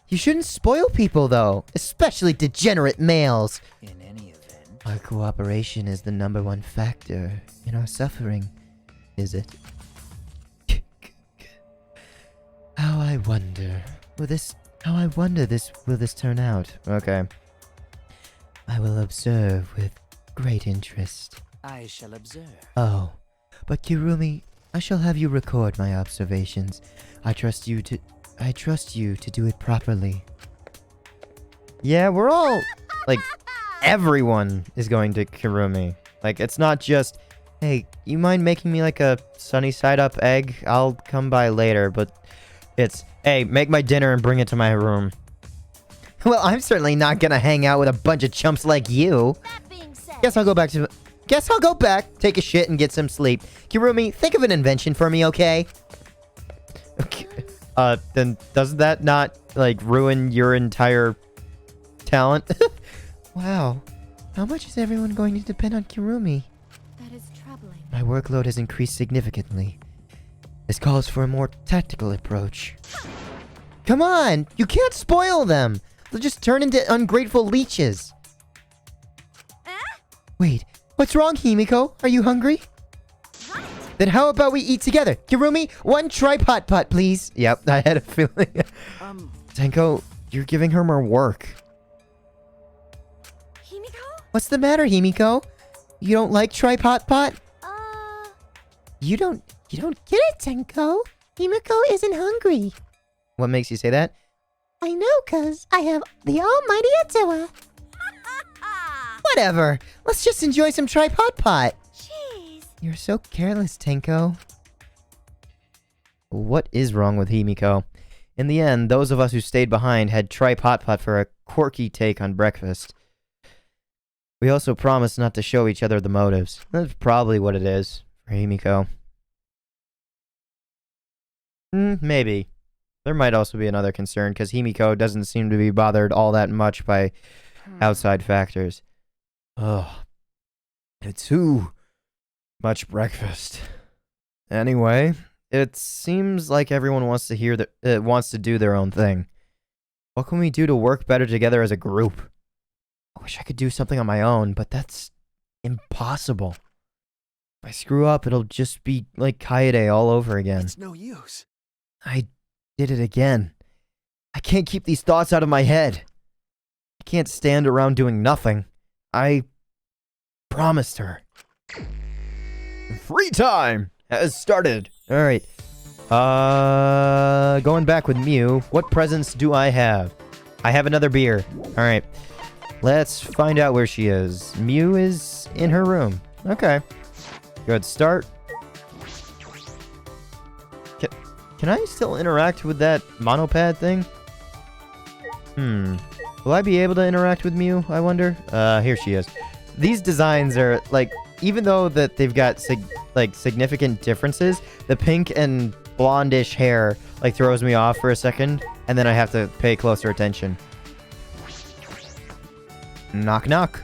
[SPEAKER 1] You shouldn't spoil people, though, especially degenerate males.
[SPEAKER 3] In any event...
[SPEAKER 1] Our cooperation is the #1 factor in our suffering, is it? How I wonder. Will this turn out? Okay. I will observe with great interest.
[SPEAKER 3] I shall observe.
[SPEAKER 1] Oh, but Kirumi, I shall have you record my observations. I trust you to do it properly. Yeah, we're all, like, everyone is going to Kirumi. Like, it's not just, hey, you mind making me like a sunny side up egg? I'll come by later, but it's, hey, make my dinner and bring it to my room. Well, I'm certainly not gonna hang out with a bunch of chumps like you.
[SPEAKER 5] That being said,
[SPEAKER 1] Guess I'll go back, take a shit, and get some sleep. Kirumi, think of an invention for me, okay? Okay. Then doesn't that not, like, ruin your entire talent? Wow. How much is everyone going to depend on Kirumi?
[SPEAKER 5] that is troubling.
[SPEAKER 1] My workload has increased significantly. This calls for a more tactical approach. Come on! You can't spoil them! They'll just turn into ungrateful leeches. Wait, what's wrong, Himiko? Are you hungry? Then how about we eat together? Kirumi, 1 tripod pot, please. Yep, I had a feeling. Tenko, you're giving her more work.
[SPEAKER 5] Himiko?
[SPEAKER 1] What's the matter, Himiko? You don't like tripod pot? You don't get it, Tenko.
[SPEAKER 5] Himiko isn't hungry.
[SPEAKER 1] What makes you say that?
[SPEAKER 5] I know, 'cause I have the almighty Atua.
[SPEAKER 1] Whatever. Let's just enjoy some tripod pot.
[SPEAKER 5] Jeez.
[SPEAKER 1] You're so careless, Tenko. What is wrong with Himiko? In the end, those of us who stayed behind had tripod pot for a quirky take on breakfast. We also promised not to show each other the motives. That's probably what it is for Himiko. Maybe. There might also be another concern, because Himiko doesn't seem to be bothered all that much by outside factors. Ugh. It's too much breakfast. Anyway, it seems like everyone wants to do their own thing. What can we do to work better together as a group? I wish I could do something on my own, but that's impossible. If I screw up, it'll just be like Kaede all over again.
[SPEAKER 6] It's no use.
[SPEAKER 1] I did it again. I can't keep these thoughts out of my head. I can't stand around doing nothing. I promised her. Free time has started. All right. Going back with Mew. What presents do I have? I have another beer. All right. Let's find out where she is. Mew is in her room. Okay. Good start. Can I still interact with that monopad thing? Will I be able to interact with Mew, I wonder? Here she is. These designs are, like, even though that they've got, significant differences, the pink and blondish hair, like, throws me off for a second, and then I have to pay closer attention. Knock, knock.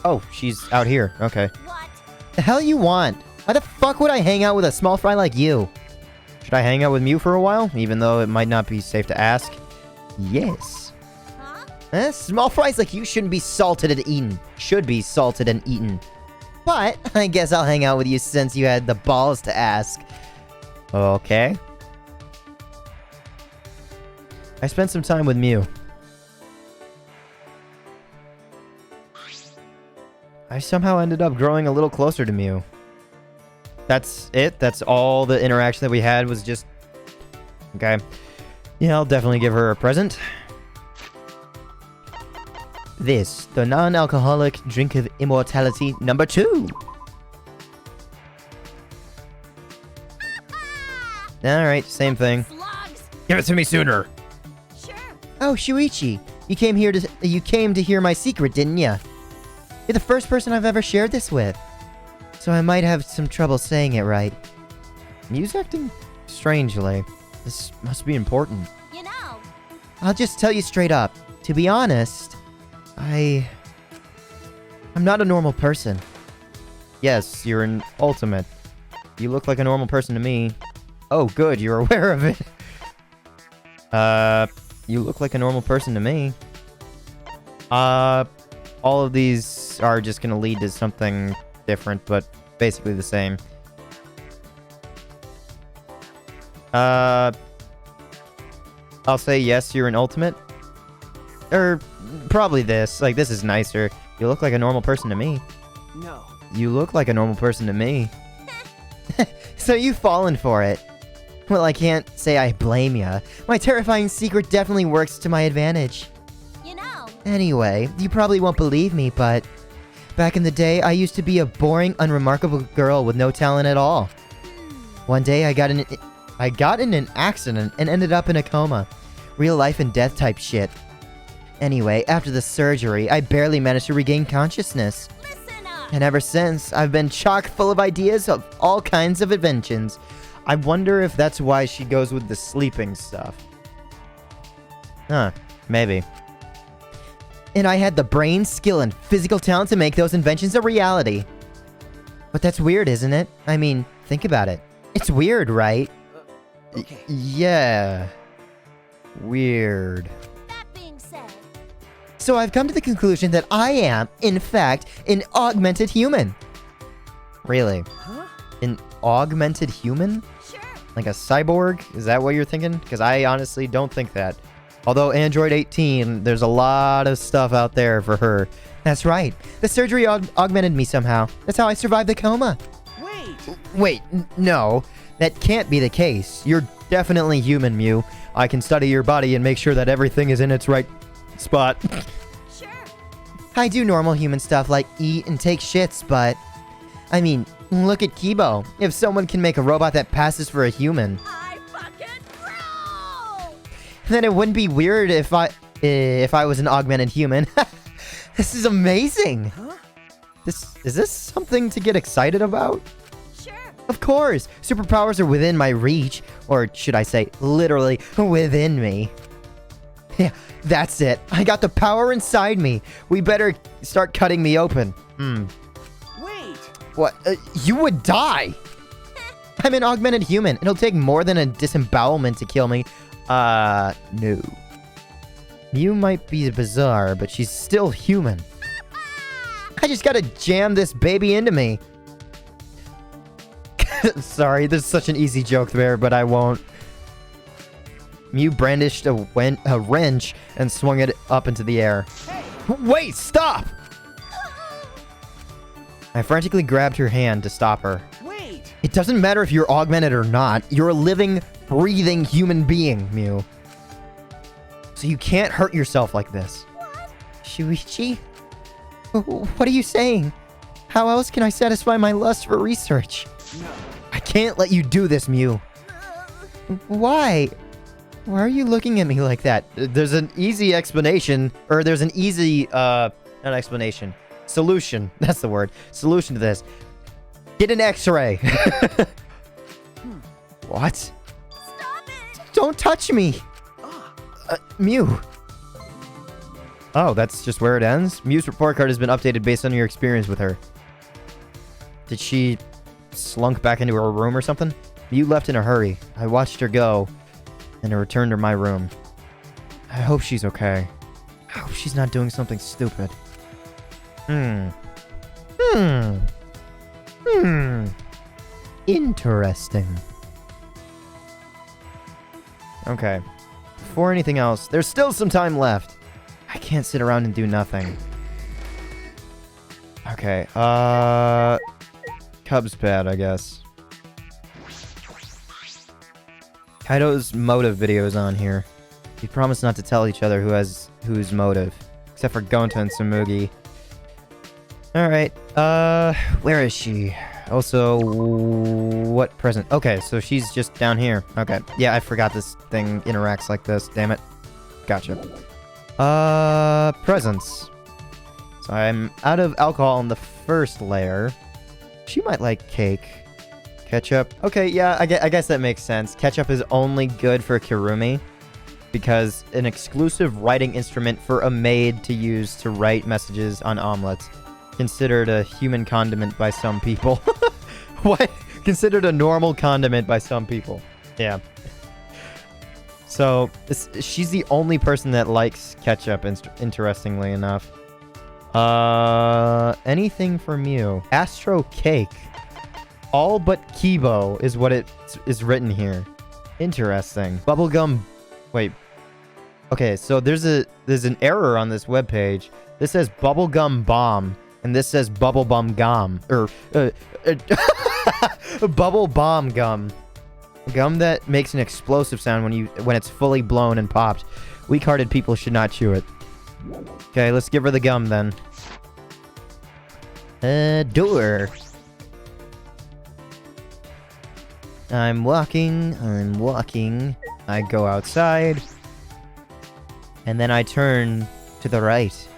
[SPEAKER 1] Oh, she's out here. Okay.
[SPEAKER 2] What?
[SPEAKER 4] The hell you want? Why the fuck would I hang out with a small fry like you?
[SPEAKER 1] Should I hang out with Mew for a while, even though it might not be safe to ask?
[SPEAKER 4] Yes.
[SPEAKER 2] Huh?
[SPEAKER 4] Small fries like you shouldn't be salted and eaten. Should be salted and eaten. But I guess I'll hang out with you since you had the balls to ask.
[SPEAKER 1] Okay. I spent some time with Mew. I somehow ended up growing a little closer to Mew. That's it? That's all the interaction that we had was just... Okay. Yeah, I'll definitely give her a present. This, the non-alcoholic drink of immortality number 2. Alright, same thing.
[SPEAKER 2] Slugs.
[SPEAKER 1] Give it to me sooner.
[SPEAKER 2] Sure.
[SPEAKER 4] Oh, Shuichi, you came to hear my secret, didn't ya? You're the first person I've ever shared this with. So I might have some trouble saying it right.
[SPEAKER 1] Mew's acting strangely. This must be important.
[SPEAKER 2] You know.
[SPEAKER 4] I'll just tell you straight up. To be honest, I'm not a normal person.
[SPEAKER 1] Yes, you're an ultimate. You look like a normal person to me. Oh, good, you're aware of it. You look like a normal person to me. All of these are just gonna lead to something different, but basically the same. I'll say yes, you're an ultimate. Or probably this. Like, this is nicer. You look like a normal person to me.
[SPEAKER 3] No.
[SPEAKER 1] You look like a normal person to me.
[SPEAKER 4] So you've fallen for it. Well, I can't say I blame ya. My terrifying secret definitely works to my advantage.
[SPEAKER 2] You know.
[SPEAKER 4] Anyway, you probably won't believe me, but back in the day, I used to be a boring, unremarkable girl with no talent at all. One day, I got in an accident and ended up in a coma. Real life and death type shit. Anyway, after the surgery, I barely managed to regain consciousness.
[SPEAKER 2] Listen up.
[SPEAKER 4] And ever since, I've been chock full of ideas of all kinds of inventions.
[SPEAKER 1] I wonder if that's why she goes with the sleeping stuff. Huh, maybe.
[SPEAKER 4] And I had the brain, skill, and physical talent to make those inventions a reality. But that's weird, isn't it? I mean, think about it. It's weird, right?
[SPEAKER 3] Okay.
[SPEAKER 1] Yeah. Weird.
[SPEAKER 2] That being said.
[SPEAKER 4] So I've come to the conclusion that I am, in fact, an augmented human.
[SPEAKER 1] Really?
[SPEAKER 3] Huh?
[SPEAKER 1] An augmented human?
[SPEAKER 2] Sure.
[SPEAKER 1] Like a cyborg? Is that what you're thinking? Because I honestly don't think that. Although Android 18, there's a lot of stuff out there for her.
[SPEAKER 4] That's right. The surgery augmented me somehow. That's how I survived the coma.
[SPEAKER 1] Wait, no. That can't be the case. You're definitely human, Mew. I can study your body and make sure that everything is in its right spot.
[SPEAKER 2] Sure.
[SPEAKER 4] I do normal human stuff like eat and take shits, but... I mean, look at Kibo. If someone can make a robot that passes for a human,
[SPEAKER 2] I fucking roll.
[SPEAKER 4] then it wouldn't be weird if I was an augmented human. This is amazing.
[SPEAKER 3] Huh?
[SPEAKER 1] Is this something to get excited about?
[SPEAKER 2] Sure.
[SPEAKER 4] Of course, superpowers are within my reach, or should I say, literally within me. Yeah, that's it. I got the power inside me. We better start cutting me open.
[SPEAKER 3] Wait.
[SPEAKER 4] What? You would die. I'm an augmented human. It'll take more than a disembowelment to kill me. No. Mew might be bizarre, but she's still human. I just gotta jam this baby into me. Sorry, there's such an easy joke there, but I won't. Mew brandished a wrench and swung it up into the air. Wait, stop! I frantically grabbed her hand to stop her.
[SPEAKER 3] Wait.
[SPEAKER 4] It doesn't matter if you're augmented or not. You're a living, breathing human being, Mew. So you can't hurt yourself like this.
[SPEAKER 2] What?
[SPEAKER 4] Shuichi? What are you saying? How else can I satisfy my lust for research?
[SPEAKER 3] No.
[SPEAKER 4] I
[SPEAKER 1] can't let you do this, Mew.
[SPEAKER 4] Why?
[SPEAKER 1] Why are you looking at me like that? There's an easy explanation, or there's an easy, not explanation. Solution. That's the word. Solution to this. Get an x-ray. What?
[SPEAKER 2] Stop it!
[SPEAKER 4] Don't touch me.
[SPEAKER 1] Mew. Oh, that's just where it ends? Mew's report card has been updated based on your experience with her. Did she slunk back into her room or something? Mew left in a hurry. I watched her go, and I returned to my room. I hope she's okay. I hope she's not doing something stupid. Interesting. Okay. Before anything else, there's still some time left. I can't sit around and do nothing. Okay, Cub's pad, I guess. Kaito's motive video is on here. We promised not to tell each other whose motive. Except for Gonta and Tsumugi. Alright, where is she? Also, what present? Okay, so she's just down here. Okay, yeah, I forgot this thing interacts like this. Damn it. Gotcha. Presents. So I'm out of alcohol in the first layer. She might like cake. Ketchup. Okay, yeah, I guess that makes sense. Ketchup is only good for Kirumi because an exclusive writing instrument for a maid to use to write messages on omelets. Considered a human condiment by some people. What? Considered a normal condiment by some people. Yeah. So, she's the only person that likes ketchup, interestingly enough. Anything for Mew? Astro Cake. All but Kibo is what it is written here. Interesting. Bubblegum. Wait. Okay, so there's an error on this webpage. This says Bubblegum Bomb. And this says Bubble Bum Gum. Or, Bubble Bomb Gum. Gum that makes an explosive sound when it's fully blown and popped. Weak-hearted people should not chew it. Okay, let's give her the gum then. Door. I'm walking. I go outside. And then I turn to the right.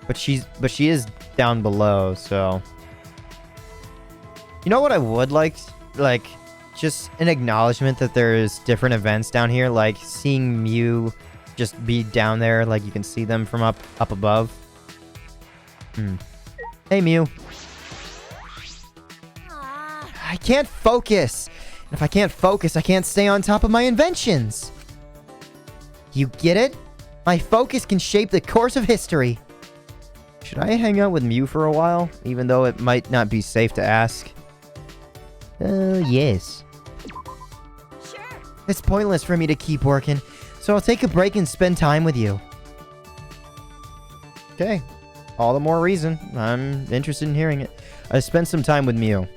[SPEAKER 1] But she is down below, so. You know what I would like? Like, just an acknowledgement that there's different events down here, like seeing Mew just be down there, like you can see them from up above. Hey, Mew. I can't focus. And if I can't focus, I can't stay on top of my inventions. You get it? My focus can shape the course of history. Should I hang out with Mew for a while, even though it might not be safe to ask? Yes.
[SPEAKER 2] Sure.
[SPEAKER 1] It's pointless for me to keep working, so I'll take a break and spend time with you. Okay. All the more reason. I'm interested in hearing it. I spent some time with Mew.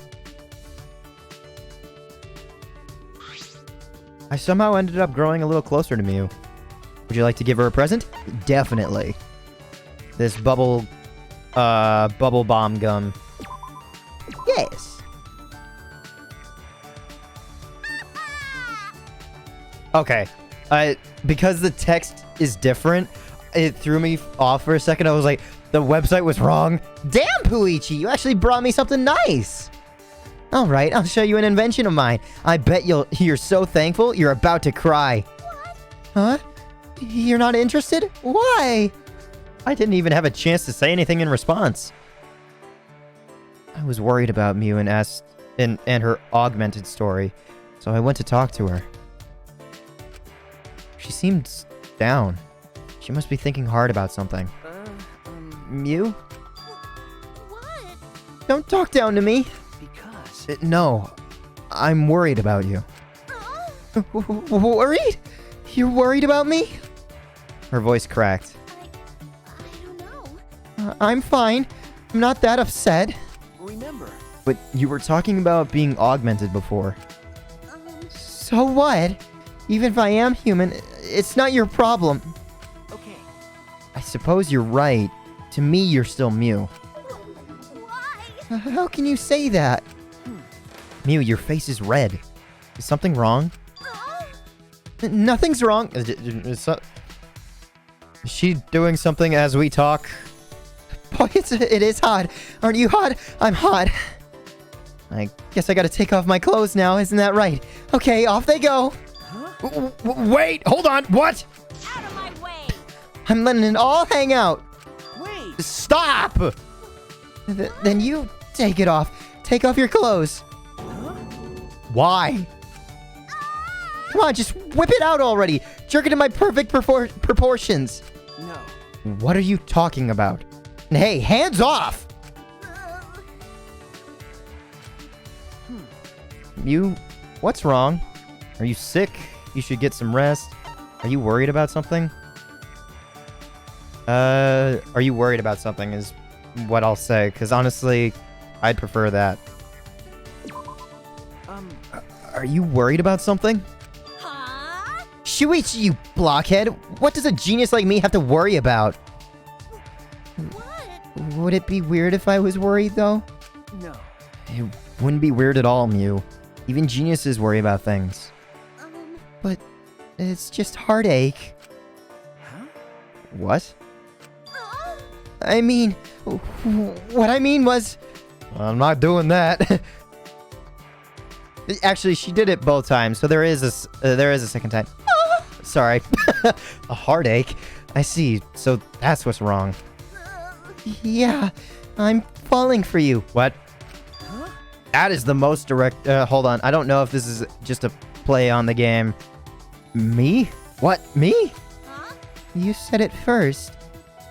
[SPEAKER 1] I somehow ended up growing a little closer to Mew. Would you like to give her a present? Definitely. This bubble bomb gum. Yes. Okay. Because the text is different, it threw me off for a second. I was like, the website was wrong.
[SPEAKER 4] Damn, Puichi, you actually brought me something nice. All right, I'll show you an invention of mine. I bet you're so thankful you're about to cry.
[SPEAKER 5] What?
[SPEAKER 4] Huh? You're not interested? Why?
[SPEAKER 1] I didn't even have a chance to say anything in response. I was worried about Mew and her augmented story, so I went to talk to her. She seemed down. She must be thinking hard about something. Mew?
[SPEAKER 5] What?
[SPEAKER 4] Don't talk down to me.
[SPEAKER 3] Because.
[SPEAKER 1] No, I'm worried about you.
[SPEAKER 4] Worried? You're worried about me?
[SPEAKER 1] Her voice cracked.
[SPEAKER 5] I don't know.
[SPEAKER 4] I'm fine. I'm not that upset.
[SPEAKER 3] Remember.
[SPEAKER 1] But you were talking about being augmented before.
[SPEAKER 4] So what? Even if I am human, it's not your problem.
[SPEAKER 3] Okay.
[SPEAKER 1] I suppose you're right. To me, you're still Mew.
[SPEAKER 5] Why?
[SPEAKER 4] How can you say that?
[SPEAKER 1] Mew, your face is red. Is something wrong? Nothing's wrong. Is she doing something as we talk? Boy, it is hot. Aren't you hot? I'm hot. I guess I gotta take off my clothes now, isn't that right? Okay, off they go. Wait, hold on, what?
[SPEAKER 2] Out of my way!
[SPEAKER 1] I'm letting it all hang out.
[SPEAKER 3] Wait!
[SPEAKER 1] Stop! Then you take it off. Take off your clothes. Why? Come on, just whip it out already. Jerk it in my perfect proportions.
[SPEAKER 3] No.
[SPEAKER 1] What are you talking about? Hey, hands off! You, what's wrong? Are you sick? You should get some rest. Are you worried about something? Are you worried about something is what I'll say, because honestly, I'd prefer that. Are you worried about something?
[SPEAKER 2] Huh?
[SPEAKER 1] Shuichi, you blockhead! What does a genius like me have to worry about?
[SPEAKER 2] What?
[SPEAKER 1] Would it be weird if I was worried, though?
[SPEAKER 3] No.
[SPEAKER 1] It wouldn't be weird at all, Mew. Even geniuses worry about things. But it's just heartache.
[SPEAKER 3] Huh?
[SPEAKER 1] What? I mean, what I mean was... I'm not doing that. Actually, she did it both times, so there is a second time. Sorry. A heartache? I see, so that's what's wrong. Yeah, I'm falling for you. What?
[SPEAKER 3] Huh?
[SPEAKER 1] That is the most direct... hold on, I don't know if this is just a play on the game. Me? What? Me?
[SPEAKER 2] Huh?
[SPEAKER 1] You said it first.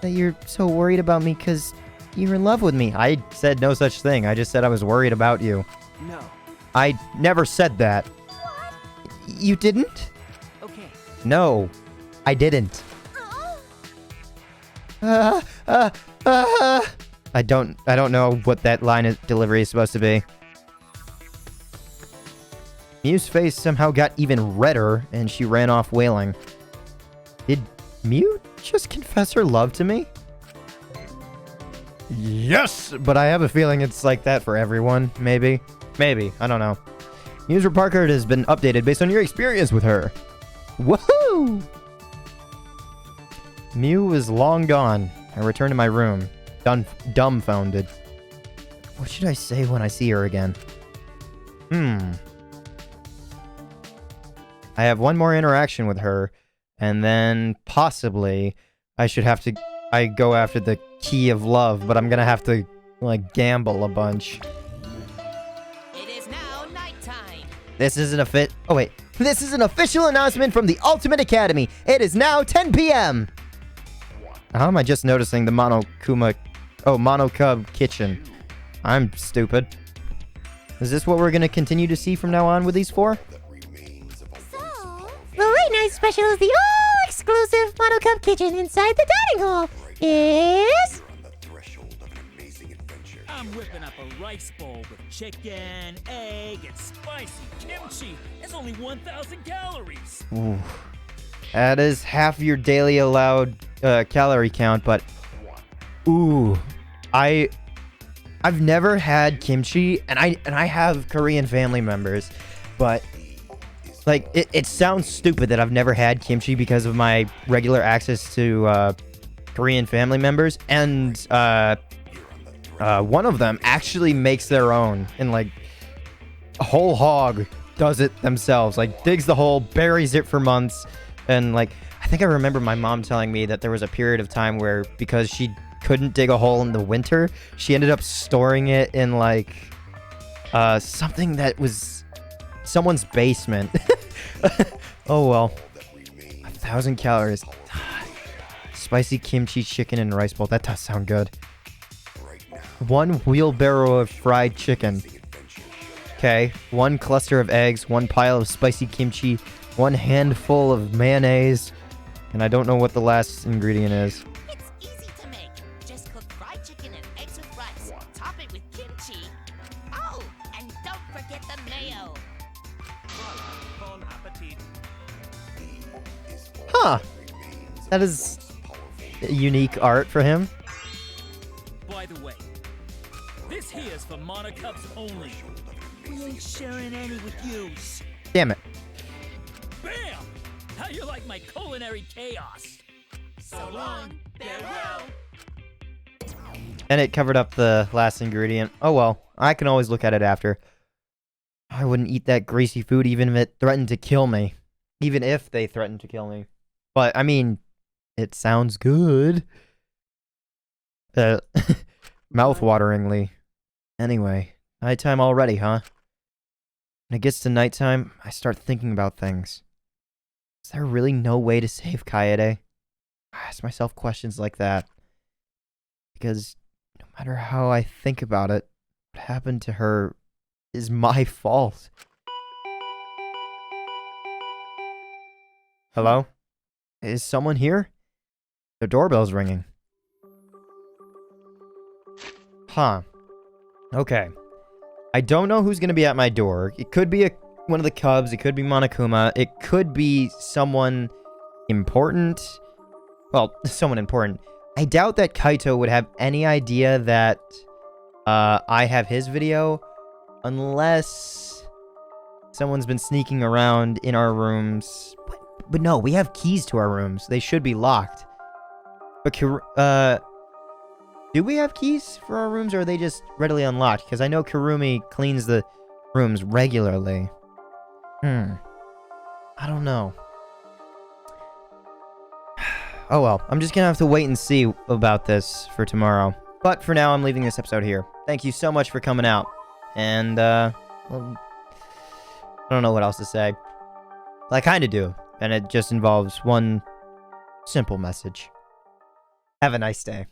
[SPEAKER 1] That you're so worried about me because you're in love with me. I said no such thing. I just said I was worried about you.
[SPEAKER 3] No.
[SPEAKER 1] I never said that. You didn't?
[SPEAKER 3] Okay.
[SPEAKER 1] No, I didn't. I don't know what that line of delivery is supposed to be. Mew's face somehow got even redder, and she ran off wailing. Did Mew just confess her love to me? Yes! But I have a feeling it's like that for everyone, maybe. Maybe, I don't know. Mew's report card has been updated based on your experience with her. Woohoo! Mew is long gone. I return to my room, dumbfounded. What should I say when I see her again? I have one more interaction with her, and then possibly I go after the key of love, but I'm gonna have to, like, gamble a bunch.
[SPEAKER 2] It is now nighttime.
[SPEAKER 1] This is an This is an official announcement from the Ultimate Academy. It is now 10 p.m. How am I just noticing the Monokub kitchen? I'm stupid. Is this what we're gonna continue to see from now on with these four?
[SPEAKER 5] The late night special is the all-exclusive Monokub kitchen inside the dining hall. Is...
[SPEAKER 8] I'm whipping up a rice bowl with chicken, egg, and spicy kimchi. It's only 1,000 calories.
[SPEAKER 1] Ooh. That is half your daily allowed calorie count, but ooh, I've never had kimchi, and I have Korean family members, but like it sounds stupid that I've never had kimchi because of my regular access to Korean family members, and one of them actually makes their own, and like a whole hog does it themselves, like digs the hole, buries it for months, and like I think I remember my mom telling me that there was a period of time where because she couldn't dig a hole in the winter, she ended up storing it in like something that was someone's basement. Oh well. 1,000 calories. Spicy kimchi chicken and rice bowl. That does sound good. One wheelbarrow of fried chicken. Okay. One cluster of eggs. One pile of spicy kimchi. One handful of mayonnaise. And I don't know what the last ingredient is.
[SPEAKER 2] It's easy to make. Just cook fried chicken and eggs with rice. Top it with kimchi. Oh, and don't forget the mayo.
[SPEAKER 8] Bon appetit.
[SPEAKER 1] Huh. That is unique art for him.
[SPEAKER 8] By the way, this here's for Monokubs only. We ain't sharing any with you.
[SPEAKER 1] Damn it.
[SPEAKER 8] Bam! How you like my culinary chaos?
[SPEAKER 2] So long, farewell.
[SPEAKER 1] And it covered up the last ingredient. Oh well, I can always look at it after. I wouldn't eat that greasy food even if it threatened to kill me. Even if they threatened to kill me. But, I mean, it sounds good. Mouth-wateringly. Anyway, nighttime already, huh? When it gets to nighttime, I start thinking about things. Is there really no way to save Kaede? I ask myself questions like that. Because no matter how I think about it, what happened to her is my fault. Hello? Is someone here? The doorbell's ringing. Huh. Okay. I don't know who's gonna be at my door. It could be one of the Cubs. It could be Monokuma. It could be someone important. Well, someone important. I doubt that Kaito would have any idea that I have his video. Unless someone's been sneaking around in our rooms. But no, we have keys to our rooms. They should be locked. But, do we have keys for our rooms, or are they just readily unlocked? Because I know Kurumi cleans the rooms regularly. I don't know. Oh well, I'm just gonna have to wait and see about this for tomorrow. But for now, I'm leaving this episode here. Thank you so much for coming out. And, well, I don't know what else to say. I kinda do. And it just involves one simple message. Have a nice day.